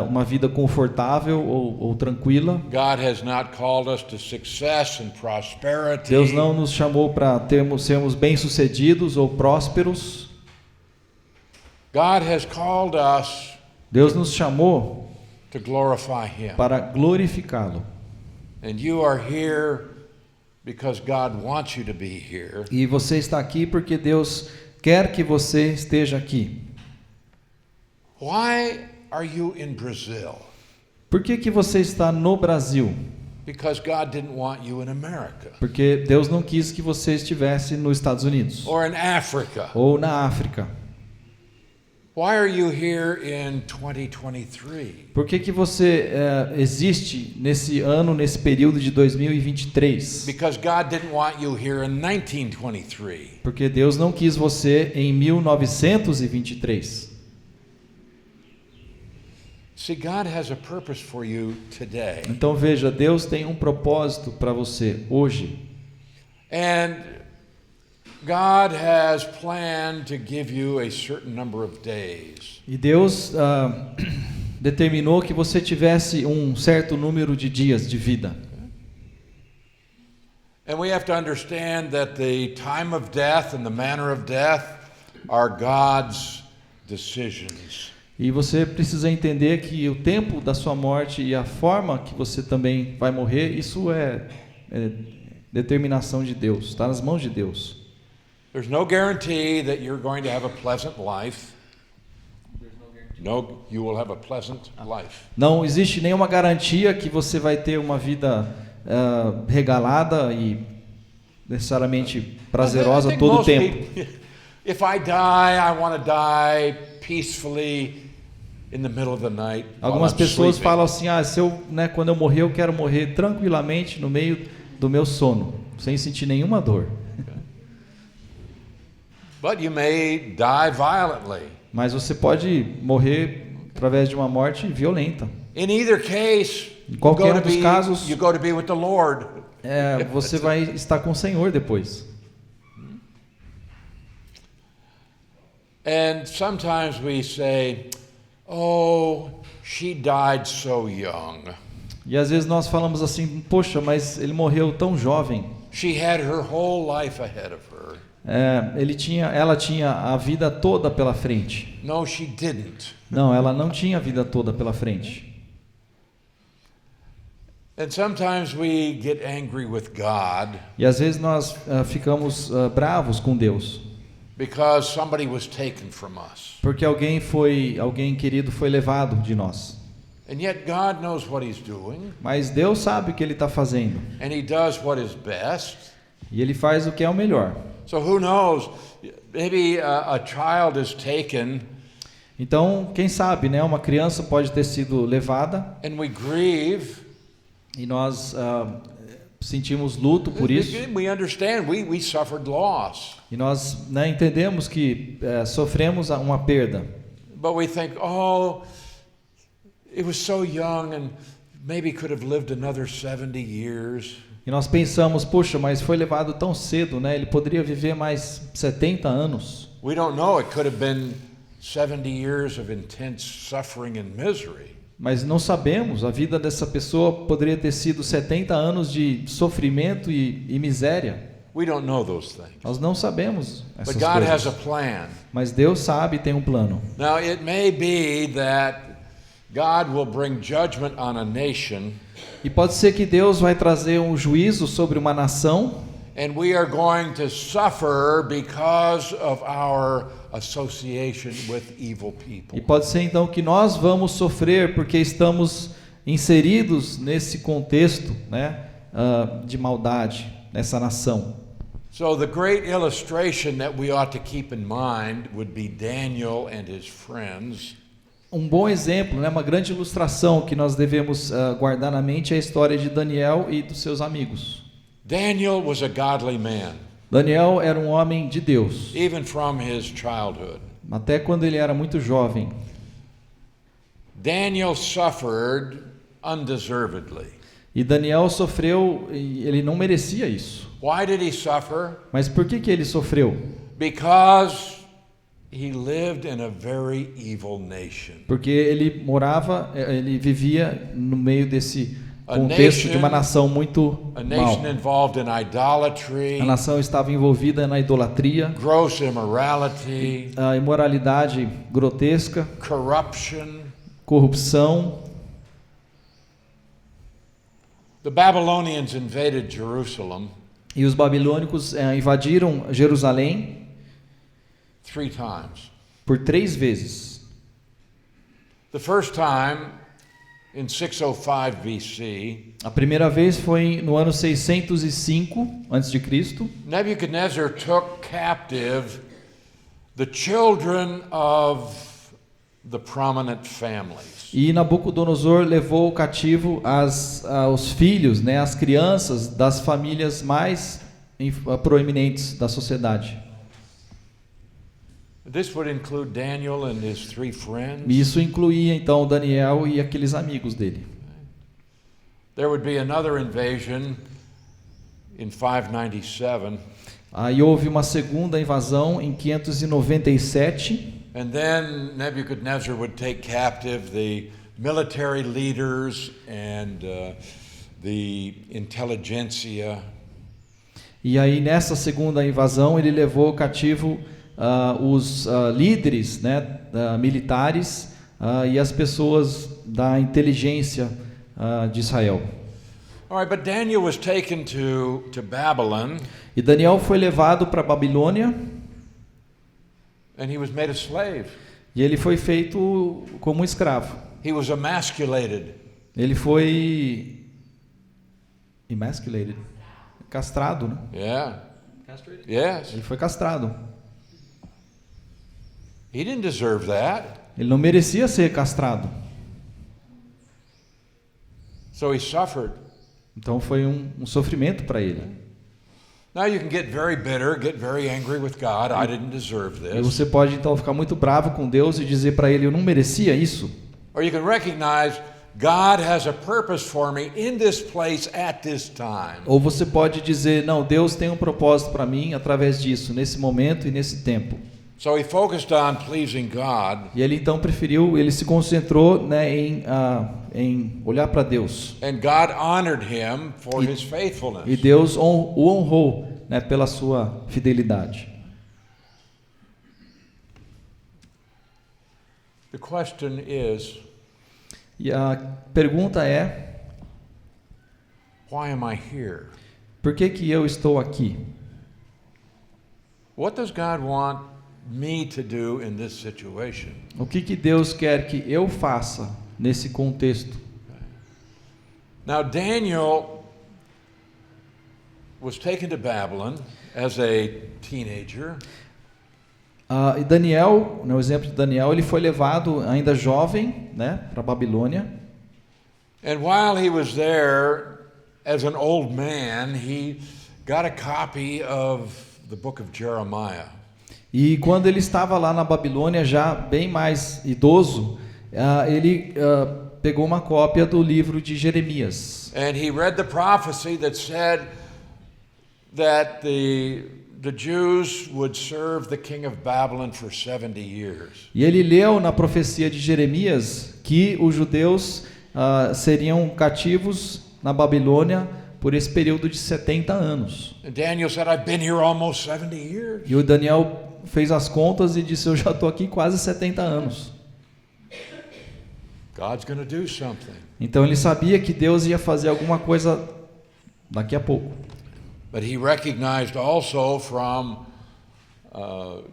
uma vida confortável ou tranquila. God has not called us to success and prosperity. Deus não nos chamou para sermos bem-sucedidos ou prósperos. God has called us Deus nos chamou to glorify Him. para glorificá-lo. And you are here because God wants you to be here. E você está aqui porque Deus quer que você esteja aqui. Why are you in Brazil? Por que você está no Brasil? Because God didn't want you in America. Porque Deus não quis que você estivesse nos Estados Unidos Or in Africa. ou na África. Why are you here in 2023? Por que você existe nesse ano, nesse período de 2023? Because God didn't want you here in 1923. Porque Deus não quis você em 1923. See, God has a purpose for you today. Então veja, Deus tem um propósito para você hoje. And God has planned to give you a certain number of days. E Deus determinou que você tivesse um certo número de dias de vida. And we have to understand that the time of death and the manner of death are God's decisions. E você precisa entender que o tempo da sua morte e a forma que você também vai morrer, isso é determinação de Deus, está nas mãos de Deus. There's no guarantee that you're going to have a pleasant life. No, you will have a pleasant life. Não existe nenhuma garantia que você vai ter uma vida regalada e necessariamente prazerosa todo o tempo. If I die, I want to die peacefully in the middle of the night. Algumas pessoas falam assim: se eu, quando eu morrer, eu quero morrer tranquilamente no meio do meu sono, sem sentir nenhuma dor. But you may die violently. Mas você pode morrer através de uma morte violenta. In either case, em qualquer dos casos, you go to be with the Lord. Você vai estar com o Senhor depois. And sometimes we say, "Oh, she died so young." E às vezes nós falamos assim: poxa, mas ele morreu tão jovem. She had her whole life ahead of her. Ela tinha a vida toda pela frente. No, she didn't. Não, ela não tinha a vida toda pela frente. And sometimes we get angry with God. E às vezes nós ficamos bravos com Deus. Because somebody was taken from us. Porque alguém querido foi levado de nós. And yet God knows what He's doing. Mas Deus sabe o que Ele está fazendo. And He does what is best. E Ele faz o que é o melhor. So who knows? Maybe a child is taken. Então, quem sabe, uma criança pode ter sido levada. And we grieve. E nós sentimos luto por isso. We understand. We suffered loss. E nós entendemos que sofremos uma perda. But we think, oh, it was so young and maybe could have lived another 70 years. E nós pensamos, puxa, mas foi levado tão cedo, Ele poderia viver mais 70 anos. We don't know. It could have been 70 years of intense suffering and misery. Mas não sabemos, a vida dessa pessoa poderia ter sido 70 anos de sofrimento e miséria. We don't know those things. Nós não sabemos essas But God has a coisas. plan. Mas Deus sabe e tem um plano. Now it may be that God will bring judgment on a nation. E pode ser que Deus vai trazer um juízo sobre uma nação. And we are going to suffer because of our association with evil people. E pode ser então que nós vamos sofrer porque estamos inseridos nesse contexto, de maldade nessa nação. So the great illustration that we ought to keep in mind would be Daniel and his friends. Um bom exemplo, uma grande ilustração que nós devemos guardar na mente é a história de Daniel e dos seus amigos. Daniel was a godly man. Daniel era um homem de Deus. Even from his childhood. Até quando ele era muito jovem. Daniel suffered undeservedly. E Daniel sofreu, e ele não merecia isso. Why did he suffer? Mas por que ele sofreu? Because he lived in a very evil nation. Porque ele vivia no meio desse contexto de uma nação muito a mal. nation involved in idolatry, A nação estava envolvida na idolatria, gross immorality, a imoralidade grotesca, corruption. corrupção. The Babylonians invaded Jerusalem E os babilônicos invadiram Jerusalém 3 times. por 3 vezes. The first time in 605 BC, A primeira vez foi no ano 605 a.C. Nebuchadnezzar took captive the children of the prominent families. E Nabucodonosor levou cativo os filhos, né, as crianças das famílias mais proeminentes da sociedade. This would include Daniel and his 3 friends. E isso incluía então Daniel e aqueles amigos dele. There would be another invasion in 597. Aí houve uma segunda invasão em 597. And then Nebuchadnezzar would take captive the military leaders and the intelligentsia. E aí nessa segunda invasão ele levou cativo os líderes, né, militares e as pessoas da inteligência de Israel. All right, but Daniel was taken to Babylon. E Daniel foi levado para Babilônia. And he was made a slave. E ele foi feito como um escravo. He was emasculated. Ele foi emasculated, castrado, né? Yeah. Yes. Ele foi castrado. He didn't deserve that. Ele não merecia ser castrado. So he suffered. Então foi um sofrimento para ele. Now you can get very bitter, get very angry with God. I didn't deserve E this. você pode então ficar muito bravo com Deus e dizer para ele, eu não merecia isso. Or you can recognize God has a purpose for me in this place at this time. Ou você pode dizer, não, Deus tem um propósito para mim através disso, nesse momento e nesse tempo. So he focused on pleasing God. E ele então ele se concentrou, né, em olhar para Deus. And God honored him for his faithfulness. E Deus o honrou, né, pela sua fidelidade. The question is, E a pergunta é, why am I here? por que eu estou aqui? What does God want me to do in this situation? O que Deus quer que eu faça nesse contexto? Now Daniel was taken to Babylon as a teenager. E Daniel, no exemplo de Daniel, ele foi levado ainda jovem, né, para Babilônia. And while he was there as an old man, he got a copy of the book of Jeremiah. E quando ele estava lá na Babilônia, já bem mais idoso, ele pegou uma cópia do livro de Jeremias. And he read the prophecy that said that the Jews would serve the king of Babylon for 70 years. E ele leu na profecia de Jeremias que os judeus seriam cativos na Babilônia por esse período de 70 anos. And Daniel said, I've been here almost 70 years. E o Daniel fez as contas e disse, eu já estou aqui quase 70 anos. God's going to do something. Então ele sabia que Deus ia fazer alguma coisa daqui a pouco. But he recognized also from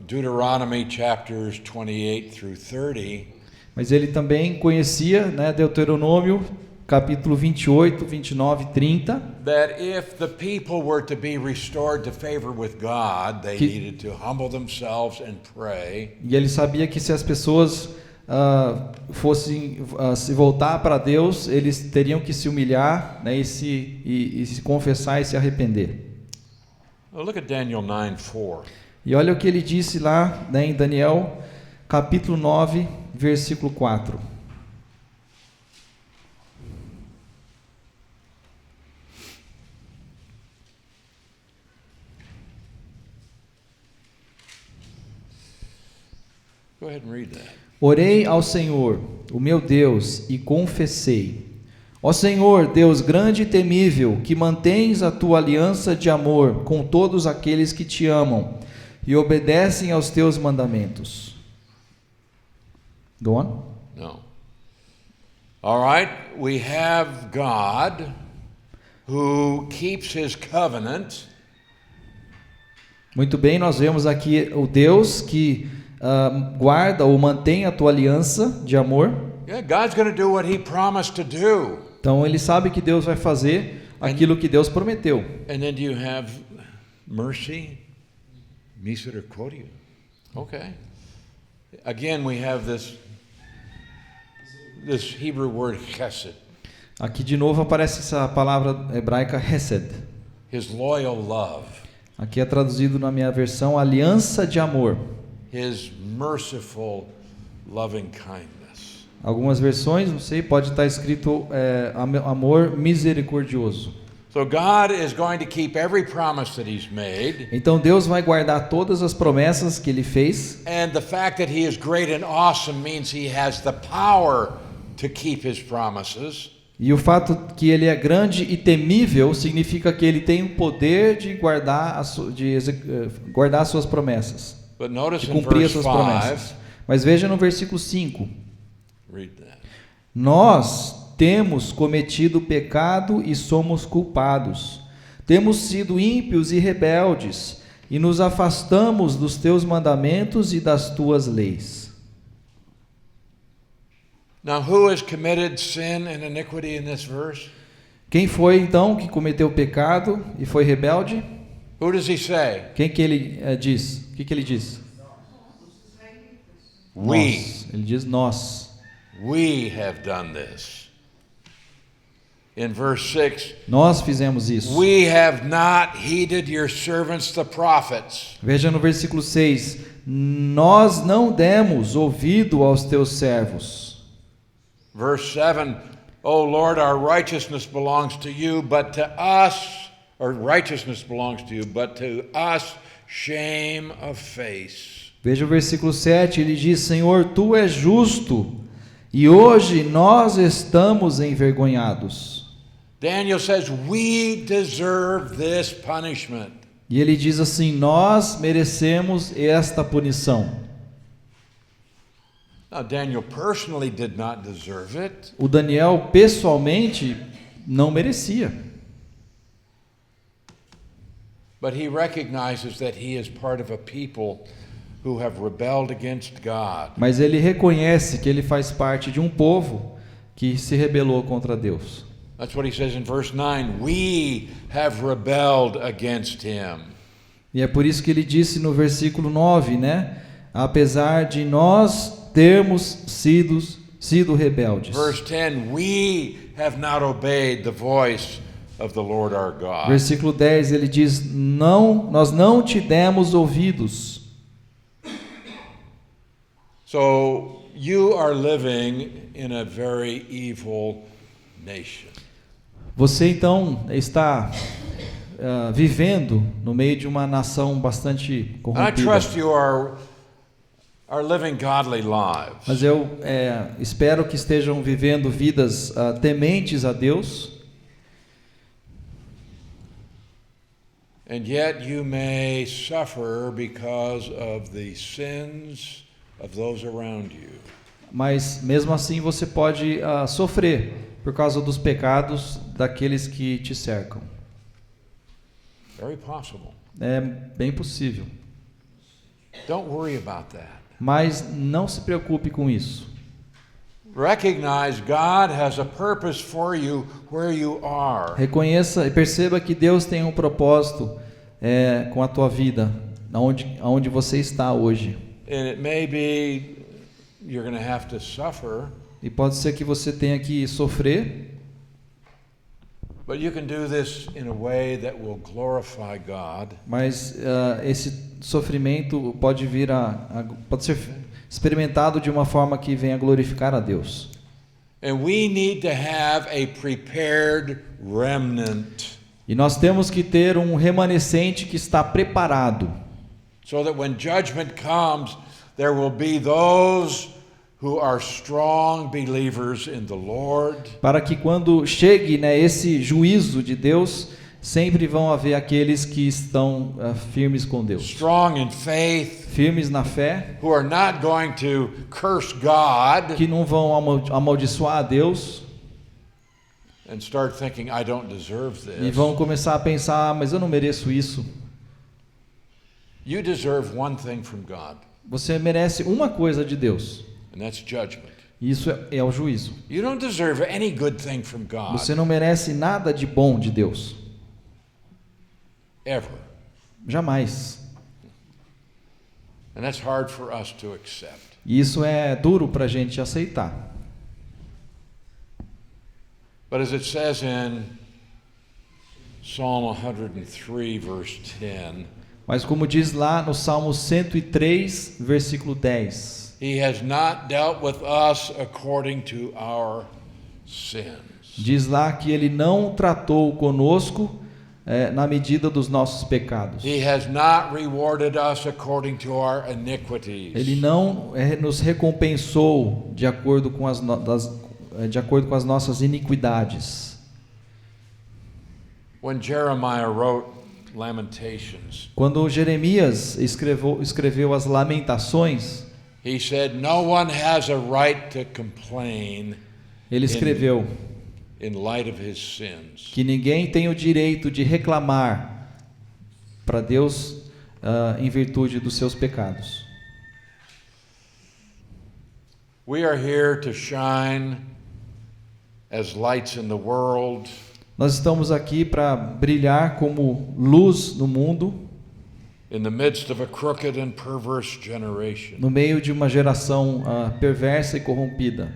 Deuteronomy chapters 28 through 30 Mas ele também conhecia, né, Deuteronômio, capítulo 28, 29 e 30, that if the people were to be restored to favor with God, they needed to humble themselves and pray. e ele sabia que se as pessoas fossem se voltar para Deus, eles teriam que se humilhar, né, e se confessar e se arrepender. Well, look at Daniel 9:4. E olha o que ele disse lá, né, em Daniel, capítulo 9, versículo 4. Go ahead and read that. Orei ao Senhor, o meu Deus, e confessei: Ó Senhor, Deus grande e temível, que mantens a tua aliança de amor com todos aqueles que te amam e obedecem aos teus mandamentos. Go on. No. All right, we have God who keeps his covenant. Muito bem, nós vemos aqui o Deus que guarda ou mantém a tua aliança de amor. Yeah, God's going to do what he promised to do. Então ele sabe que Deus vai fazer aquilo que Deus prometeu. And then you have mercy, misericordia. Okay. Again, we have this Hebrew word chesed. Aqui de novo aparece essa palavra hebraica hesed. His loyal love. Aqui é traduzido na minha versão aliança de amor. His merciful loving kindness. Algumas versões, não sei, pode estar escrito amor misericordioso. So God is going to keep every promise that he's made. Então Deus vai guardar todas as promessas que ele fez. And the fact that he is great and awesome means he has the power to keep his promises. E o fato que ele é grande e temível significa que ele tem o poder de guardar guardar as suas promessas, But notice de in cumprir as verse suas 5, promessas. Mas veja no versículo 5. read that. Nós temos cometido pecado e somos culpados. Temos sido ímpios e rebeldes e nos afastamos dos teus mandamentos e das tuas leis. Now who has committed sin and iniquity in this verse? Quem foi então que cometeu pecado e foi rebelde? Who does he say? Quem que ele diz? O que ele diz? We. Nós. Ele diz nós. We have done this. In verse 6, Nós fizemos isso. we have not heeded your servants the prophets. Veja no versículo 6. Nós não demos ouvido aos teus servos. Verse 7, O Lord, our righteousness belongs to you, but to us, or righteousness belongs to you, but to us shame of face. Veja o versículo 7, ele diz: Senhor, tu és justo, e hoje nós estamos envergonhados. Daniel says, we deserve this punishment. E ele diz assim: nós merecemos esta punição. Now, Daniel personally did not deserve it. O Daniel pessoalmente não merecia. But he recognizes that he is part of a people who have rebelled against God. Mas ele reconhece que ele faz parte de um povo que se rebelou contra Deus. That's what he says in verse 9. We have rebelled against him. E é por isso que ele disse no versículo 9, né? Apesar de nós termos sido rebeldes. Verse 10. We have not obeyed the voice of the Lord our God. Versículo 10, ele diz: não, nós não te demos ouvidos. So you are living in a very evil nation. Você então está vivendo no meio de uma nação bastante I corrompida. trust you are living godly lives. Mas eu espero que estejam vivendo vidas tementes a Deus. And yet you may suffer because of the sins of those around you. Mas mesmo assim você pode sofrer por causa dos pecados daqueles que te cercam. Very possible. É bem possível. Don't worry about that. Mas não se preocupe com isso. Recognize God has a purpose for you where you are. Reconheça e perceba que Deus tem um propósito com a tua vida, aonde você está hoje. And it may be you're going to have to suffer. E pode ser que você tenha que sofrer. But you can do this in a way that will glorify God. Mas esse sofrimento pode pode ser experimentado de uma forma que venha glorificar a Deus. And we need to have a prepared remnant. E nós temos que ter um remanescente que está preparado. So that when judgment comes, there will be those who are strong believers in the Lord. Para que quando chegue, né, esse juízo de Deus, sempre vão haver aqueles que estão firmes com Deus. Strong in faith. Firmes na fé. Who are not going to curse God. Que não vão amaldiçoar a Deus. And start thinking, I don't deserve this. E vão começar a pensar, mas eu não mereço isso. You deserve one thing from God. Você merece uma coisa de Deus. And that's judgment. Isso é o juízo. You don't deserve any good thing from God. Você não merece nada de bom de Deus. Ever. Jamais. And that's hard for us to accept. E isso é duro para a gente aceitar. But as it says in Psalm 103, verse 10, mas como diz lá no Salmo 103, versículo 10, He has not dealt with us according to our sins. Diz lá que Ele não tratou conosco na medida dos nossos pecados. He has not rewarded us according to our iniquities. Ele não nos recompensou de acordo com as nossas iniquidades. When Jeremiah wrote Lamentations, quando Jeremias escreveu as Lamentações, he said, "No one has a right to complain." Ele escreveu in light of his sins. Que ninguém tem o direito de reclamar para Deus em virtude dos seus pecados. We are here to shine as lights in the world. Nós estamos aqui para brilhar como luz no mundo. In the midst of a crooked and perverse generation. No meio de uma geração perversa e corrompida.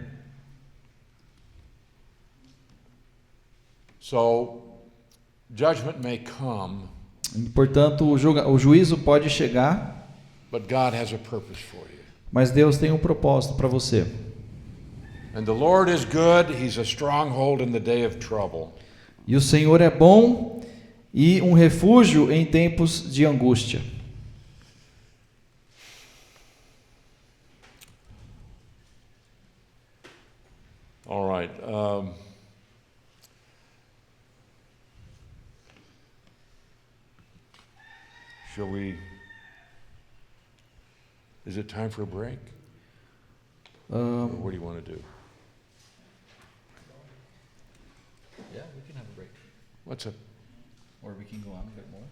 So, judgment may come. Portanto, o juízo pode chegar. But God has a purpose for you. Mas Deus tem um propósito para você. And the Lord is good, He's a stronghold in the day of trouble. E o Senhor é bom e um refúgio em tempos de angústia. All right. Shall we? Is it time for a break? Or what do you want to do? Yeah, we can have a break. What's up? Or we can go on a bit more.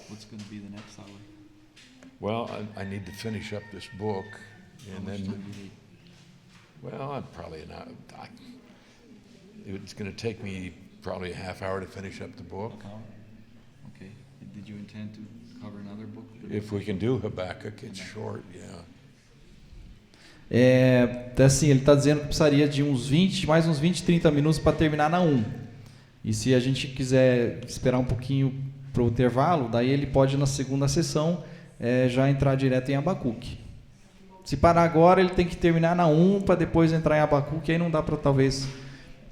What's going to be the next hour? Well, I need to finish up this book, and then. Well, I'm probably not. It's going to take me probably a half hour to finish up the book. Okay. Did you intend to cover another book? If we can do Habakkuk, it's short, yeah. Assim, ele está dizendo que precisaria de mais uns 20, 30 minutos para terminar na 1. E se a gente quiser esperar um pouquinho para o intervalo, daí ele pode na segunda sessão já entrar direto em Abacuque. Se parar agora, ele tem que terminar na 1 para depois entrar em Abacuque, aí não dá para talvez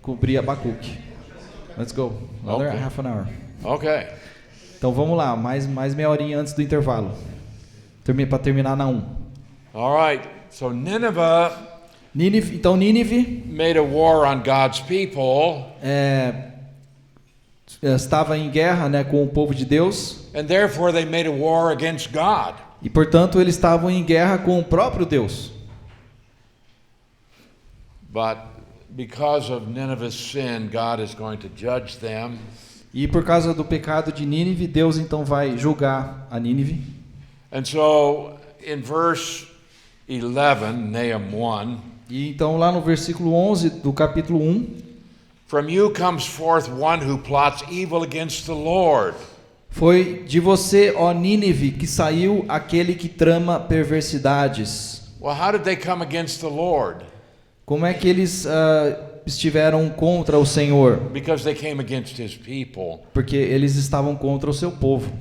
cobrir Abacuque. Let's go. Another half an hour. Okay. Então vamos lá, mais meia horinha antes do intervalo. Para terminar na 1. All right. So Nineveh Nínive made a war on God's people. Estava em guerra, né, com o povo de Deus. And therefore they made a war against God. E portanto eles estavam em guerra com o próprio Deus. But because of Nineveh's sin, God is going to judge them. E por causa do pecado de Nínive, Deus então vai julgar a Nínive. And so in verse 11, Nahum 1. E então lá no versículo 11 do capítulo 1, from you comes forth one who plots evil against the Lord. Foi de você, ó Nínive, que saiu aquele que trama perversidades. Well, how did they come against the Lord? Como é que eles estiveram contra o Senhor? Because they came against his people. Porque eles estavam contra o seu povo.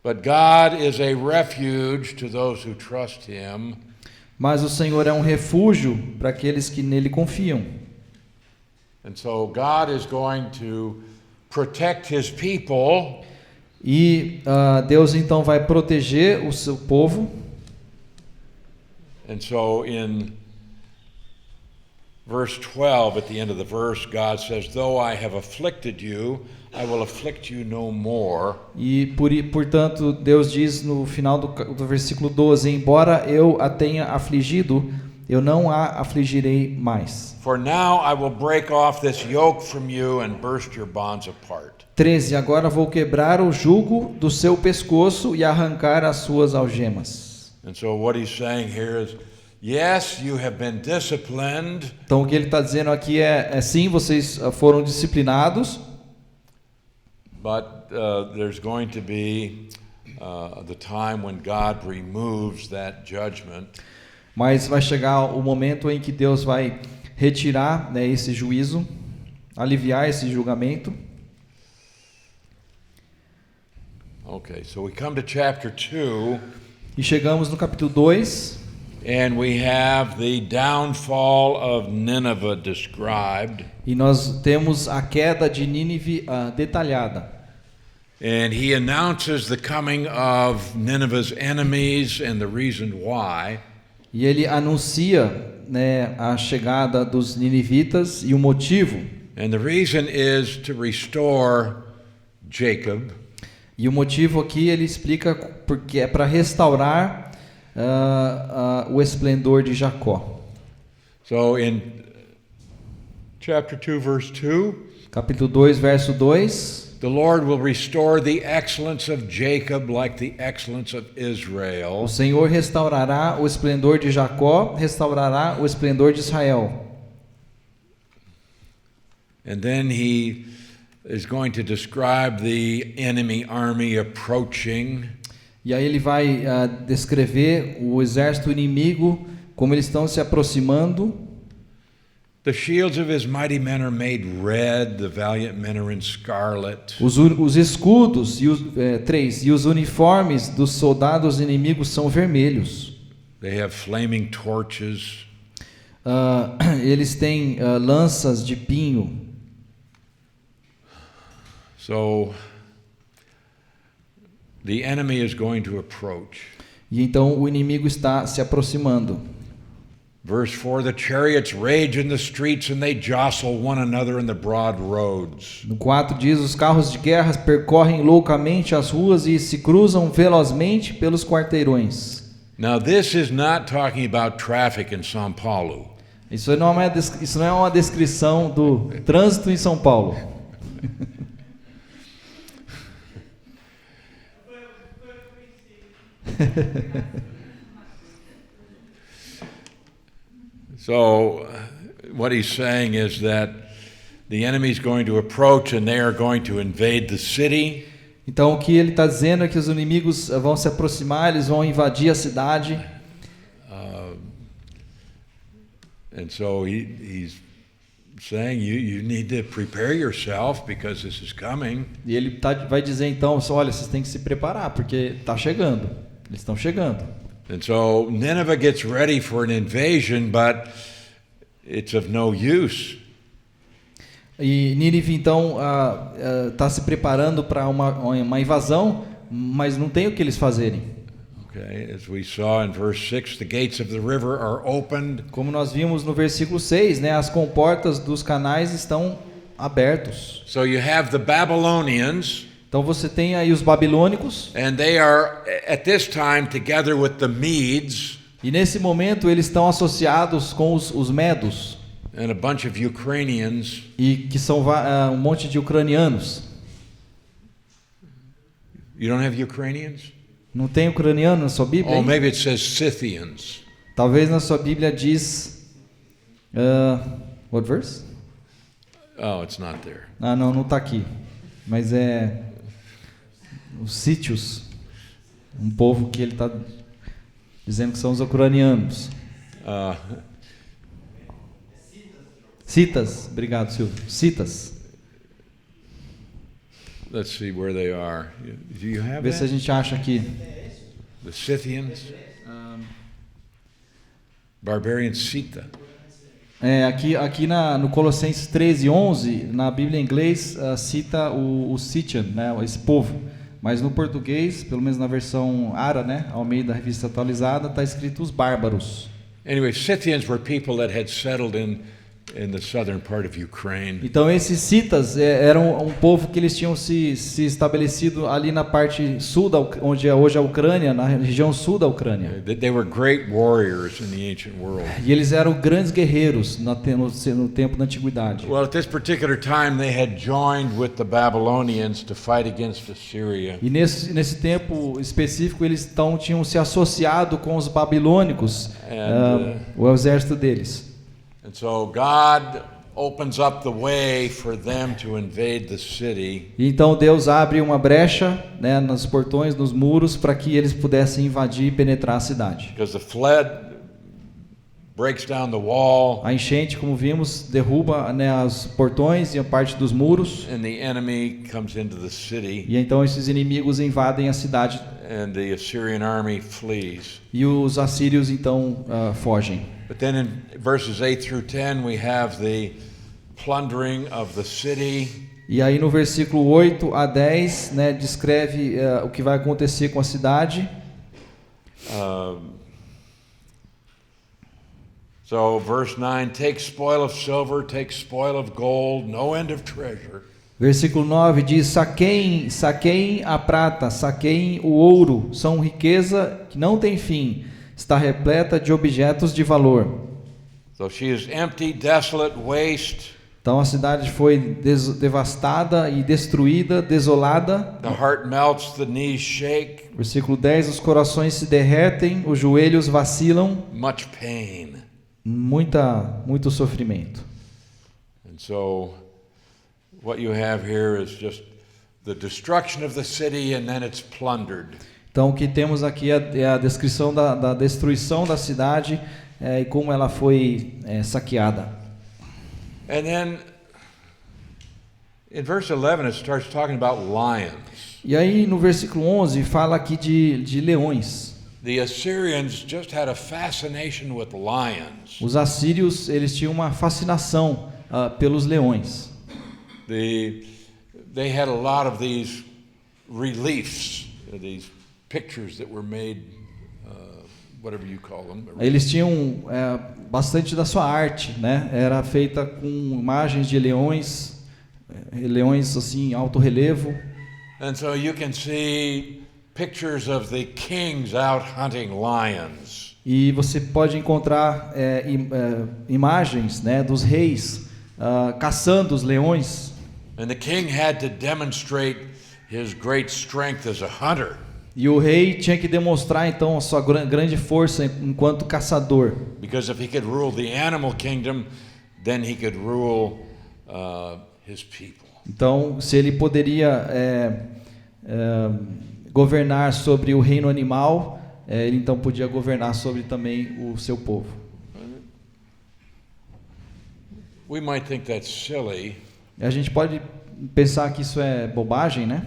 But God is a refuge to those who trust him. Mas o Senhor é um refúgio para aqueles que nele confiam. And so God is going to protect his people. E Deus então vai proteger o seu povo. And so in verse 12, at the end of the verse, God says, "Though I have afflicted you, I will afflict you no more." E portanto, Deus diz no final do versículo 12: embora eu a tenha afligido, eu não a afligirei mais. For now I will break off this yoke from you and burst your bonds apart. 13. Agora vou quebrar o jugo do seu pescoço e arrancar as suas algemas. And so what he's saying here is, yes, you have been disciplined. Então o que ele está dizendo aqui é sim, vocês foram disciplinados, But there's going to be the time when God removes that judgment. mas vai chegar o momento em que Deus vai retirar, né, esse juízo, aliviar esse julgamento. Okay, so we come to chapter 2, E chegamos no capítulo 2, and we have the downfall of Nineveh described. e nós temos a queda de Nínive detalhada. And he announces the coming of Nineveh's enemies and the reason why. E ele anuncia, né, a chegada dos ninivitas e o motivo. And the reason is to restore Jacob. E o motivo aqui ele explica porque é para restaurar o esplendor de Jacó. So in chapter 2, verse 2, Capítulo 2, verso 2. the Lord will restore the excellence of Jacob like the excellence of Israel. O Senhor restaurará o esplendor de Jacó, restaurará o esplendor de Israel. And then he is going to describe the enemy army approaching. E aí ele vai descrever o exército inimigo, como eles estão se aproximando. The shields of his mighty men are made red, the valiant men are in scarlet. Os escudos e os uniformes dos soldados inimigos são vermelhos. They have flaming torches. Eles têm lanças de pinho. So the enemy is going to approach. E então o inimigo está se aproximando. Verse 4, the chariots rage in the streets and they jostle one another in the broad roads. No 4 diz: os carros de guerra percorrem loucamente as ruas e se cruzam velozmente pelos quarteirões. Now this is not talking about traffic in São Paulo. Isso não é uma descrição do trânsito em São Paulo. So what he's saying is that the enemy is going to approach and they are going to invade the city. Então o que ele está dizendo é que os inimigos vão se aproximar, eles vão invadir a cidade. And so he's saying you need to prepare yourself because this is coming. E ele vai dizer então, olha, vocês têm que se preparar porque está chegando. Eles estão chegando. And so Nineveh gets ready for an invasion, but it's of no use. E Nínive então está se preparando para uma invasão, mas não tem o que eles fazerem. Okay, as we saw in verse 6, the gates of the river are opened. Como nós vimos no versículo 6, né, as comportas dos canais estão abertos. So you have the Babylonians. Então você tem aí os babilônicos. And they are at this time together with the Medes. E nesse momento eles estão associados com os medos. And a bunch of Ukrainians. E que são um monte de ucranianos. You don't have Ukrainians? Não tem ucraniano na sua Bíblia? Oh, Hein? maybe it says Scythians. Talvez na sua Bíblia diz what verse? Oh, it's not there. Ah, não está aqui. Mas é os sítios, um povo que ele está dizendo que são os ucranianos. Citas, obrigado, Silvio. Citas. Let's see where they are. Do you have Vê se a that? gente acha aqui. The Scythians? Barbarian Scytha. Aqui no Colossenses 13:11, na Bíblia em inglês, cita o Scythian, né, esse povo. Mas no português, pelo menos na versão ARA, né, ao meio da revista atualizada, está escrito os bárbaros. Anyway, Scythians were people that had settled in the southern part of Ukraine. Então esses citas eram um povo que eles tinham se estabelecido ali na parte sul, onde é hoje a Ucrânia, na região sul da Ucrânia. They were great warriors in the ancient world. E eles eram grandes guerreiros no tempo da antiguidade. Well, at this particular time, they had joined with the Babylonians to fight against Assyria. E nesse tempo específico eles tinham se associado com os babilônicos, o exército deles. And so God opens up the way for them to invade the city. E então Deus abre uma brecha, né, nos portões, nos muros, para que eles pudessem invadir e penetrar a cidade. Because the flood breaks down the wall. A enchente, como vimos, derruba, né, os portões e a parte dos muros. And the enemy comes into the city. E então esses inimigos invadem a cidade. And the Assyrian army flees. E os assírios então fogem. But then in verses 8 through 10 we have the plundering of the city. E aí no versículo 8 a 10, né, descreve o que vai acontecer com a cidade. So verse 9, take spoil of silver, take spoil of gold, no end of treasure. Versículo 9 diz: saqueiem a prata, saqueiem o ouro, são riqueza que não tem fim, está repleta de objetos de valor. So she is empty, desolate, waste. Então a cidade foi devastada e destruída, desolada. The heart melts, the knees shake. Versículo 10, os corações se derretem, os joelhos vacilam. Much pain. Muito sofrimento. And so what you have here is just the destruction of the city and then it's plundered. Então o que temos aqui é a descrição da destruição da cidade e como ela foi saqueada. And then in verse 11 it starts talking about lions. E aí no versículo 11 fala aqui de leões. The Assyrians just had a fascination with lions. Os assírios, eles tinham uma fascinação pelos leões. They had a lot of these reliefs, these pictures that were made, whatever you call them. Eles tinham bastante da sua arte, né? Era feita com imagens de leões assim, alto relevo. And so you can see pictures of the kings out hunting lions. E você pode encontrar imagens, né, dos reis caçando os leões. And the king had to demonstrate his great strength as a hunter. E o rei tinha que demonstrar então a sua grande força enquanto caçador. Because if he could rule the animal kingdom, then he could rule his people. Então, se ele poderia governar sobre o reino animal, ele então podia governar sobre também o seu povo. We might think that's silly. A gente pode pensar que isso é bobagem, né?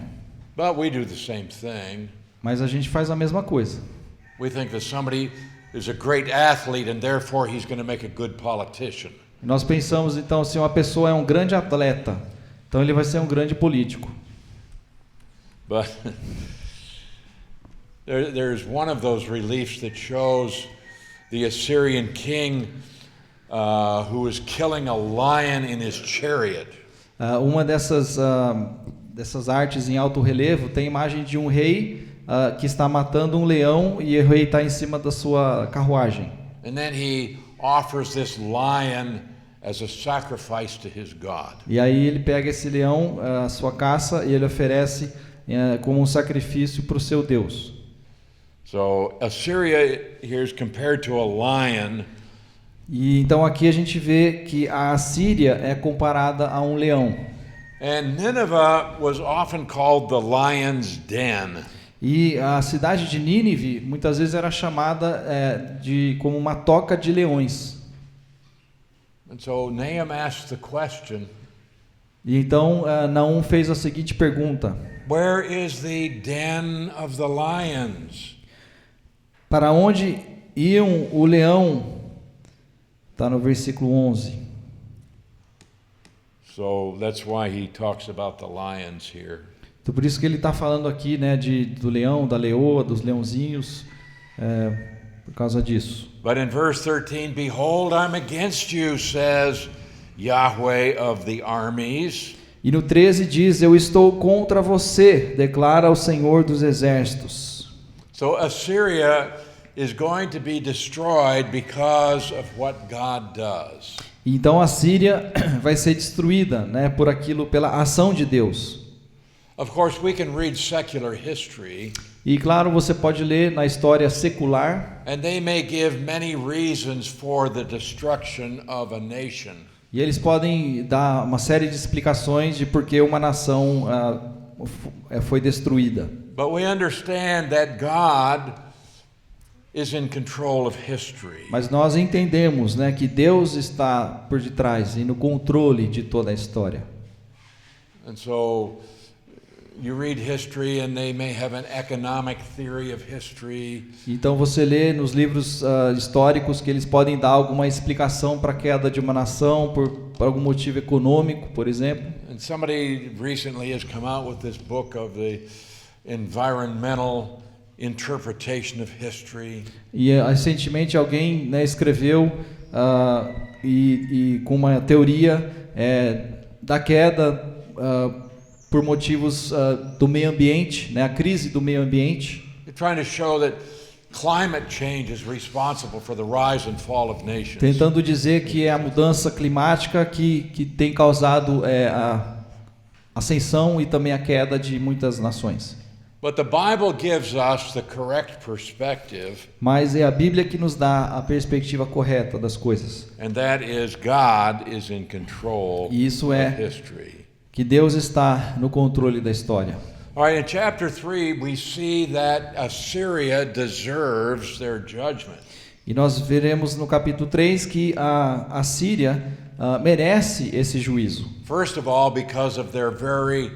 But we do the same thing. Mas a gente faz a mesma coisa. We think that somebody is a great athlete and therefore he's going to make a good politician. Nós pensamos então, se uma pessoa é um grande atleta, então ele vai ser um grande político. But there's one of those reliefs that shows the Assyrian king who is killing a lion in his chariot. Uma dessas artes em alto relevo tem a imagem de um rei que está matando um leão e o rei está em cima da sua carruagem. And then he offers this lion as a sacrifice to his God. E aí ele pega esse leão, a sua caça, e ele oferece como um sacrifício para o seu Deus. So Assyria here is compared to a lion. E então aqui a gente vê que a Assíria é comparada a um leão. And Nineveh was often called the lion's den. E a cidade de Nínive muitas vezes era chamada como uma toca de leões. And so Nahum asked the question. E então Naum fez a seguinte pergunta: Where is the den of the lions? Para onde iam o leão? Está no versículo 11. So that's why he talks about the lions here. Então por isso que ele está falando aqui, né, do leão, da leoa, dos leãozinhos. por causa disso. But in verse 13, behold, I'm against you, says Yahweh of the armies. E no 13 diz, eu estou contra você, declara o Senhor dos Exércitos. So Assyria is going to be destroyed because of what God does. Então a Síria vai ser destruída, né, pela ação de Deus. Of course, we can read secular history. E claro, você pode ler na história secular, And they may give many reasons for the destruction of a nation. e eles podem dar uma série de explicações de por que uma nação foi destruída. But we understand that God is in control of history. Mas nós entendemos, né, que Deus está por detrás e no controle de toda a história. And so you read history and they may have an economic theory of history. Então você lê nos livros históricos que eles podem dar alguma explicação para a queda de uma nação por algum motivo econômico, por exemplo. And somebody recently has come out with this book of the environmental interpretation of history. E recentemente alguém, né, escreveu com uma teoria da queda por motivos do meio ambiente, né, a crise do meio ambiente. They're trying to show that climate change is responsible for the rise and fall of nations. Tentando dizer que é a mudança climática que tem causado a ascensão e também a queda de muitas nações. But the Bible gives us the correct perspective, Mas é a Bíblia que nos dá a perspectiva correta das coisas. and that is God is in control E isso of é history. que Deus está no controle da história. All right, in chapter 3 we see that Assyria deserves their judgment. E nós veremos no capítulo 3 que a Síria merece esse juízo. First of all, because of their very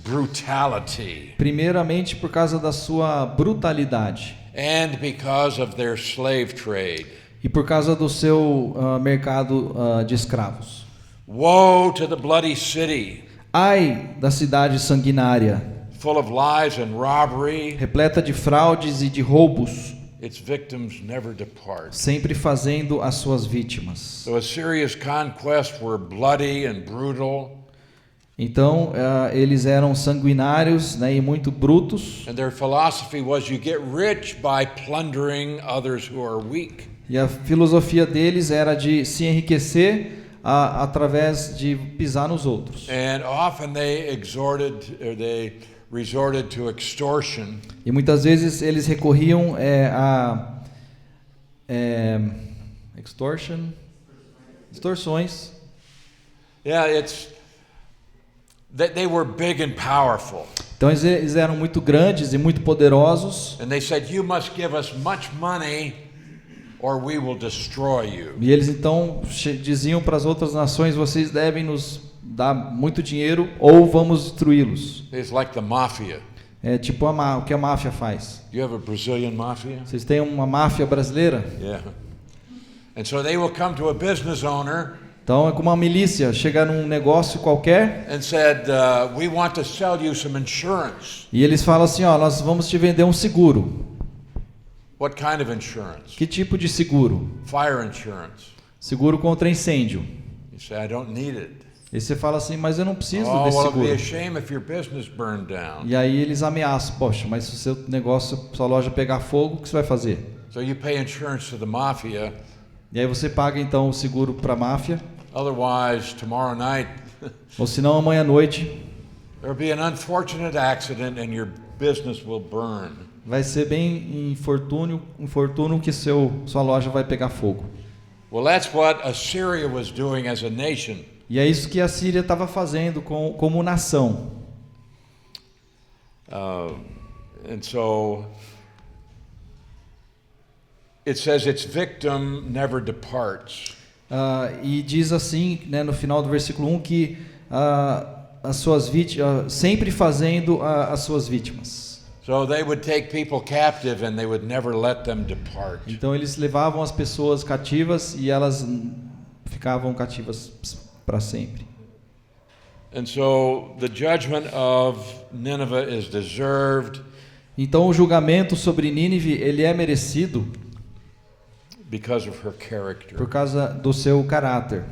brutality Primeiramente por causa da sua brutalidade and because of their slave trade. e por causa do seu mercado de escravos. Woe to the bloody city, Ai da cidade sanguinária, full of lies and robbery. repleta de fraudes e de roubos, Its victims never depart. sempre fazendo as suas vítimas. So Assyria's conquests were bloody and brutal, Então eles eram sanguinários, né, e muito brutos. and their philosophy was you get rich by plundering others who are weak. E a filosofia deles era de se enriquecer através de pisar nos outros. And often they resorted to extortion. E muitas vezes eles recorriam extorsões. Yeah, they were big and powerful. Então eles eram muito grandes e muito poderosos. And they said, you must give us much money or we will destroy you. E eles então diziam para as outras nações: vocês devem nos dar muito dinheiro ou vamos destruí-los. It's like the mafia. É tipo o que a máfia faz. Do you have a Brazilian mafia? Vocês têm uma máfia brasileira? Yeah. And so they will come to a business owner Então é como uma milícia chega num negócio qualquer and said, we want to sell you some insurance. e eles falam assim: ó, nós vamos te vender um seguro. What kind of insurance? Que tipo de seguro? Fire insurance. Seguro contra incêndio. You say, I don't need it. E você fala assim: mas eu não preciso Oh, desse well, it'd be a seguro. shame if your business burned down. E aí eles ameaçam: poxa, mas se o seu negócio, sua loja pegar fogo, o que você vai fazer? So you pay insurance to the mafia. E aí você paga então o seguro para a máfia. Otherwise, tomorrow night, Ou senão amanhã à noite there'll be an unfortunate accident and your business will burn. vai ser bem infortúnio que sua loja vai pegar fogo. Well, that's what Assyria was doing as a nation. E é isso que a Síria estava fazendo como nação. And so it says its victim never departs. E diz assim, né, no final do versículo 1 que as suas vítimas, sempre fazendo as suas vítimas. So they would take people captive and they would never let them depart. Então eles levavam as pessoas cativas e elas ficavam cativas para sempre. And so the judgment of Nineveh is deserved. Então o julgamento sobre Nínive, ele é merecido. because of her character. por causa do seu caráter.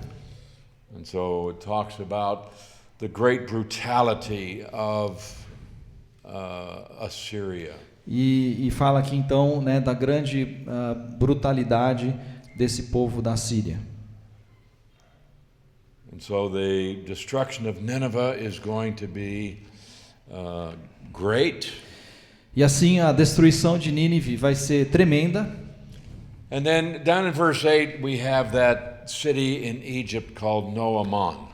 And so it talks about the great brutality of Assyria. E fala aqui então, né, da grande brutalidade desse povo da Síria. And so the destruction of Nineveh is going to be great. E assim a destruição de Nínive vai ser tremenda. And then down in verse 8 we have that city in Egypt called No-Amon.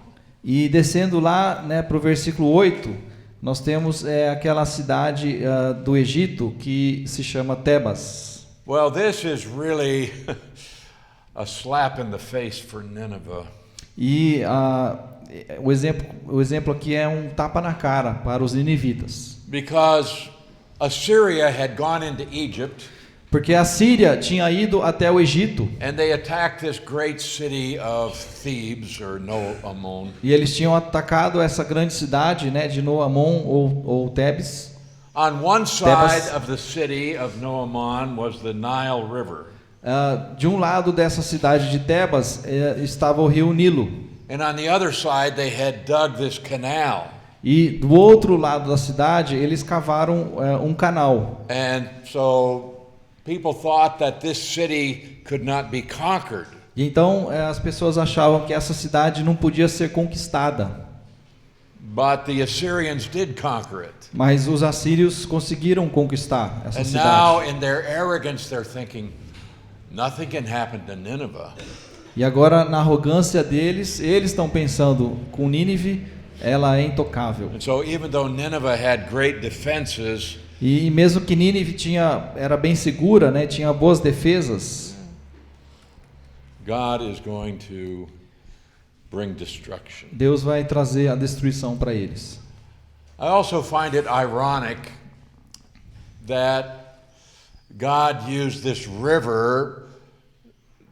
E descendo lá, né, para o versículo 8, nós temos aquela cidade do Egito que se chama Tebas. Well, this is really a slap in the face for Nineveh. E o exemplo aqui é um tapa na cara para os ninivitas. Because Assyria had gone into Egypt. Porque a Síria tinha ido até o Egito. And they attacked this great city of Thebes or No-Amon. E eles tinham atacado essa grande cidade, né, de No-Amon ou Tebes. On one side of the city of No-Amon was the Nile River. De um lado dessa cidade de Tebas estava o rio Nilo. And on the other side they had dug this canal. E do outro lado da cidade eles cavaram um canal. And so people thought that this city could not be conquered. E então as pessoas achavam que essa cidade não podia ser conquistada. But the Assyrians did conquer it. Mas os assírios conseguiram conquistar essa And now cidade. in their arrogance they're thinking nothing can happen to Nineveh. E agora na arrogância deles, eles estão pensando com Nínive, ela é intocável. And so even though Nineveh had great defenses, E mesmo que Nínive era bem segura, né, tinha boas defesas, God is going to bring destruction. Deus vai trazer a destruição para eles. I also find it ironic that God used this river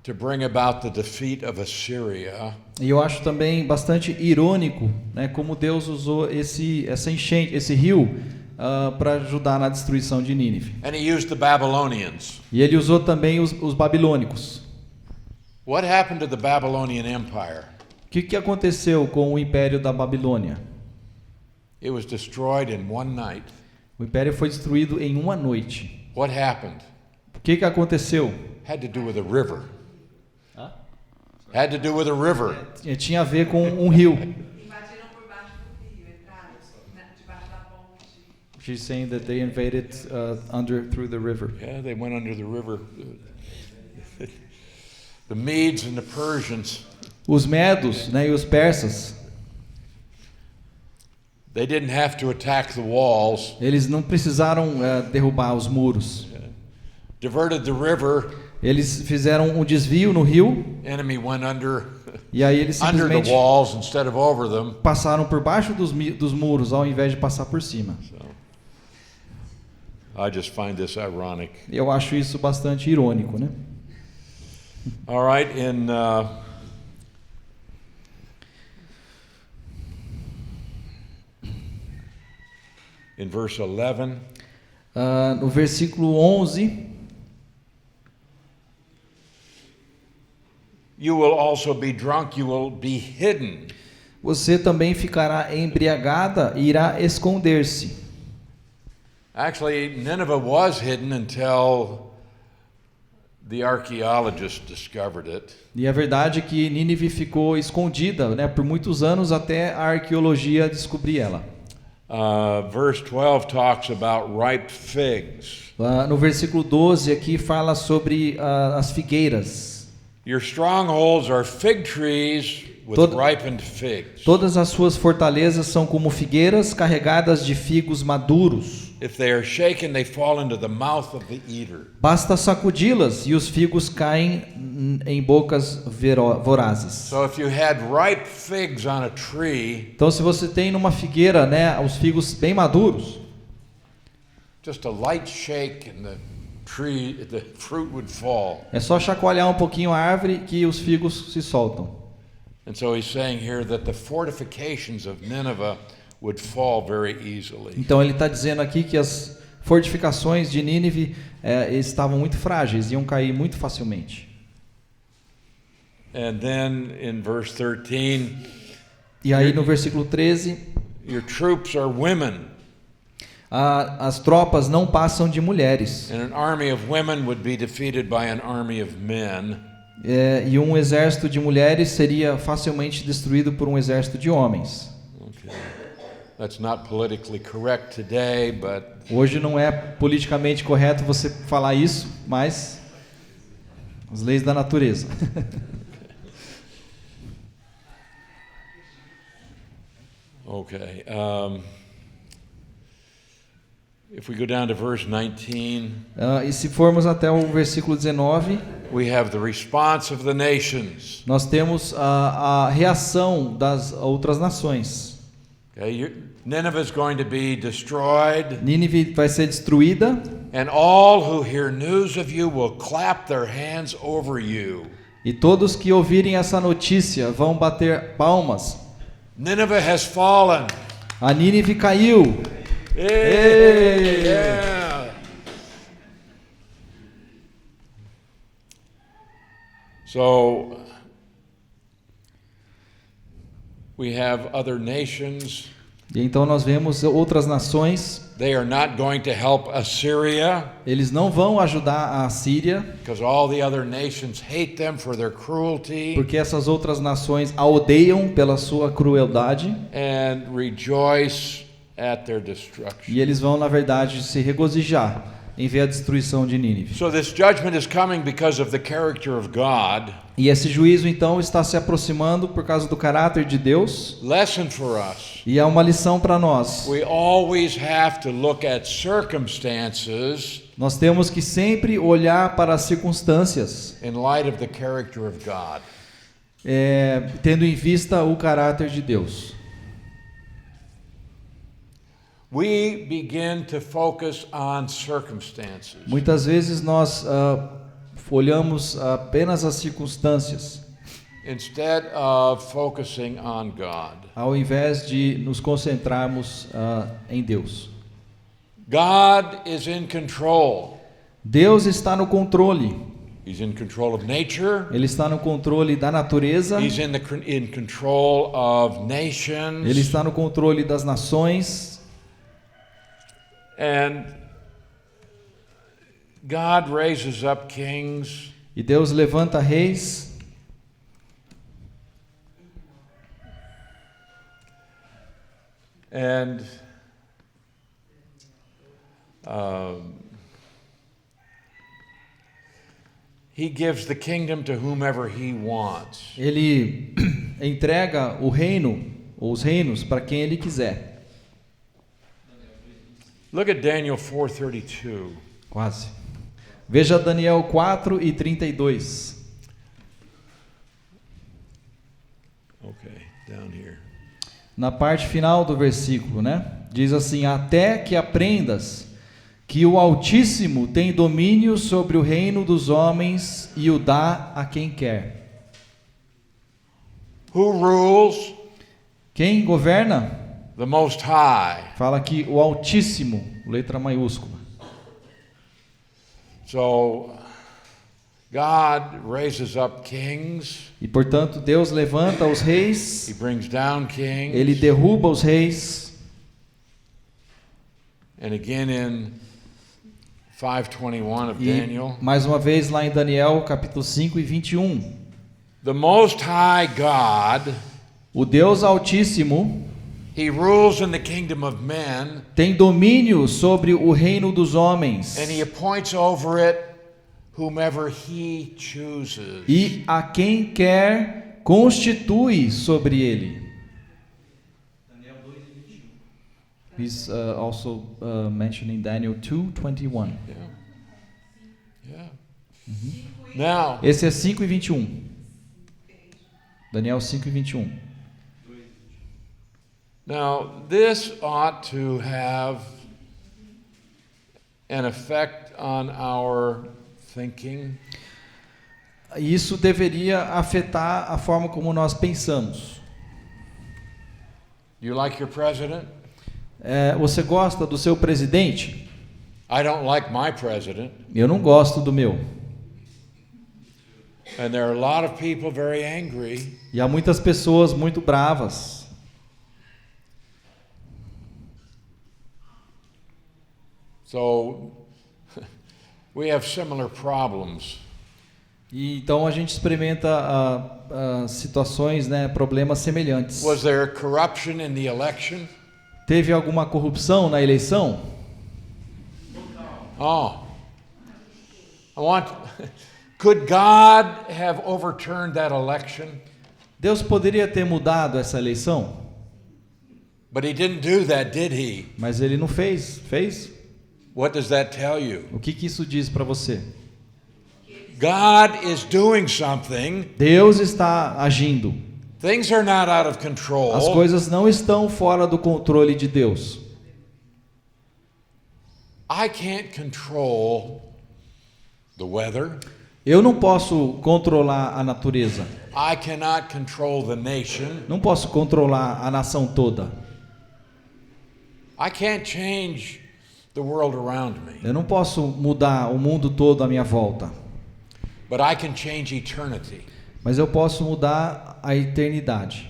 to bring about the defeat of Assyria. E eu acho também bastante irônico, né, como Deus usou essa enchente, esse rio, para ajudar na destruição de Nínive. And he used the Babylonians. E ele usou também os babilônicos. What happened to the Babylonian Empire? O que aconteceu com o Império da Babilônia? It was destroyed in one night. O Império foi destruído em uma noite. What happened? O que aconteceu? Had to do with a river. Had to do with a river. Tinha a ver com um rio. Invadiram por baixo do rio, entraram debaixo da ponte. She's saying that they invaded through the river. Yeah, they went under the river. The Medes and the Persians. Os medos, né, e os persas, They didn't have to attack the walls. eles não precisaram derrubar os muros. Diverted the river. Eles fizeram um desvio no rio Enemy went under e aí eles under the simplesmente walls instead of over them. passaram por baixo dos muros ao invés de passar por cima. So, I just find this ironic. Eu acho isso bastante irônico, né? All right, in verse 11, No versículo 11, you will also be drunk, you will be hidden. você também ficará embriagada e irá esconder-se. Actually, Nineveh was hidden until the archaeologists discovered it. E a verdade é que Nínive ficou escondida, né, por muitos anos até a arqueologia descobrir ela. Verse 12 talks about ripe figs. No versículo 12 aqui fala sobre as figueiras. Your strongholds are fig trees with ripened figs. Todas as suas fortalezas são como figueiras carregadas de figos maduros. If they are shaken, they fall into the mouth of the eater. Basta sacudi-las e os figos caem em bocas vorazes. So if you had ripe figs on a tree, Então, se você tem numa figueira, né, os figos bem maduros, just a light shake and the fruit would fall. é só chacoalhar um pouquinho a árvore que os figos se soltam. And so he's saying here that the fortifications of Nineveh would fall very easily. Então ele está dizendo aqui que as fortificações de Nínive estavam muito frágeis, iam cair muito facilmente. And then in verse 13, E aí no versículo 13, your troops are women. as tropas não passam de mulheres. And an army of women would be defeated by an army of men. E um exército de mulheres seria facilmente destruído por um exército de homens. Okay. That's not politically correct today, but Hoje não é politicamente correto você falar isso, mas as leis da natureza. okay. If we go down to verse 19, E se formos até o versículo 19, we have the response of the nations. nós temos a reação das outras nações. Okay, Nineveh is going to be destroyed, Nínive vai ser destruída, and all who hear news of you will clap their hands over you. e todos que ouvirem essa notícia vão bater palmas. Nineveh has fallen. A Nínive caiu. Hey, yeah. So we have other nations. E então nós vemos outras nações. They are not going to help Assyria Eles não vão ajudar a Síria, because all the other nations hate them for their cruelty porque essas outras nações a odeiam pela sua crueldade. and rejoice at their destruction. E eles vão, na verdade, se regozijar em ver a destruição de Nínive. So this judgment is coming because of the character of God. E esse juízo, então, está se aproximando por causa do caráter de Deus. Lesson for us. E é uma lição para nós. We always have to look at circumstances Nós temos que sempre olhar para as circunstâncias, in light of the character of God. tendo em vista o caráter de Deus. We begin to focus on circumstances Muitas vezes nós olhamos apenas as circunstâncias, instead of focusing on God. ao invés de nos concentrarmos em Deus. God is in control. Deus está no controle. He's in control of nature. Ele está no controle da natureza. He's in control of nations. Ele está no controle das nações. And God raises up kings E Deus levanta reis. and He gives the kingdom to whomever He wants. Ele entrega o reino, ou os reinos, para quem Ele quiser. Look at Daniel 4:32. Quase. Veja Daniel 4:32. Okay, down here. Na parte final do versículo, né? Diz assim: até que aprendas que o Altíssimo tem domínio sobre o reino dos homens e o dá a quem quer. Who rules? Quem governa? The Most High. Fala aqui o Altíssimo, letra maiúscula. So God raises up kings. E portanto Deus levanta os reis, He brings down kings. Ele derruba os reis. And again in 5:21 of Daniel. E mais uma vez lá em Daniel capítulo 5:21. The Most High God, O Deus Altíssimo He rules in the kingdom of men, tem domínio sobre o reino dos homens and He appoints over it whomever He chooses. e a quem quer constitui sobre ele. He's also mentioning Daniel 2:21. Yeah. Now, Esse é 5:21. Daniel 5:21. Now, this ought to have an effect on our thinking. Isso deveria afetar a forma como nós pensamos. You like your president? Você gosta do seu presidente? I don't like my president. Eu não gosto do meu. And there are a lot of people very angry. E há muitas pessoas muito bravas. So we have similar problems. E então a gente experimenta situações, né, problemas semelhantes. Was there corruption in the election? Teve alguma corrupção na eleição? Oh. Could God have overturned that election? Deus poderia ter mudado essa eleição? But he didn't do that, did he? Mas ele não fez. Fez? What does that tell you? O que isso diz para você? God is doing something. Deus está agindo. Things are not out of control. As coisas não estão fora do controle de Deus. I can't control the weather. Eu não posso controlar a natureza. I cannot control the nation. Não posso controlar a nação toda. I can't change the world around me. Eu não posso mudar o mundo todo à minha volta. But I can change eternity. Mas eu posso mudar a eternidade.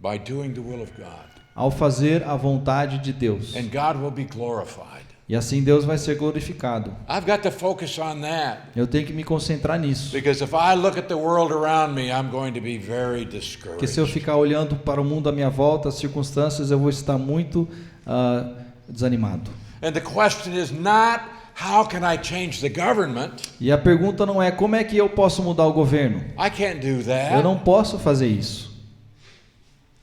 By doing the will of God. Ao fazer a vontade de Deus. And God will be glorified. E assim Deus vai ser glorificado. I've got to focus on that. Eu tenho que me concentrar nisso. Because if I look at the world around me, I'm going to be very Porque se eu discouraged. ficar olhando para o mundo à minha volta, as circunstâncias, eu vou estar muito desanimado. And the question is not how can I change the government? E a pergunta não é como é que eu posso mudar o governo. I can't do that. Eu não posso fazer isso.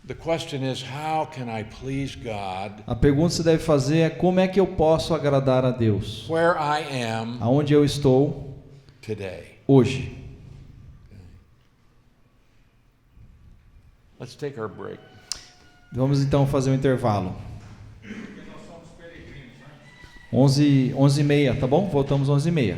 The question is how can I please God A pergunta que você deve fazer é como é que eu posso agradar a Deus? where I am Aonde eu estou today? hoje? Let's take our break. Vamos então fazer um intervalo. 11h30, tá bom? Voltamos 11h30.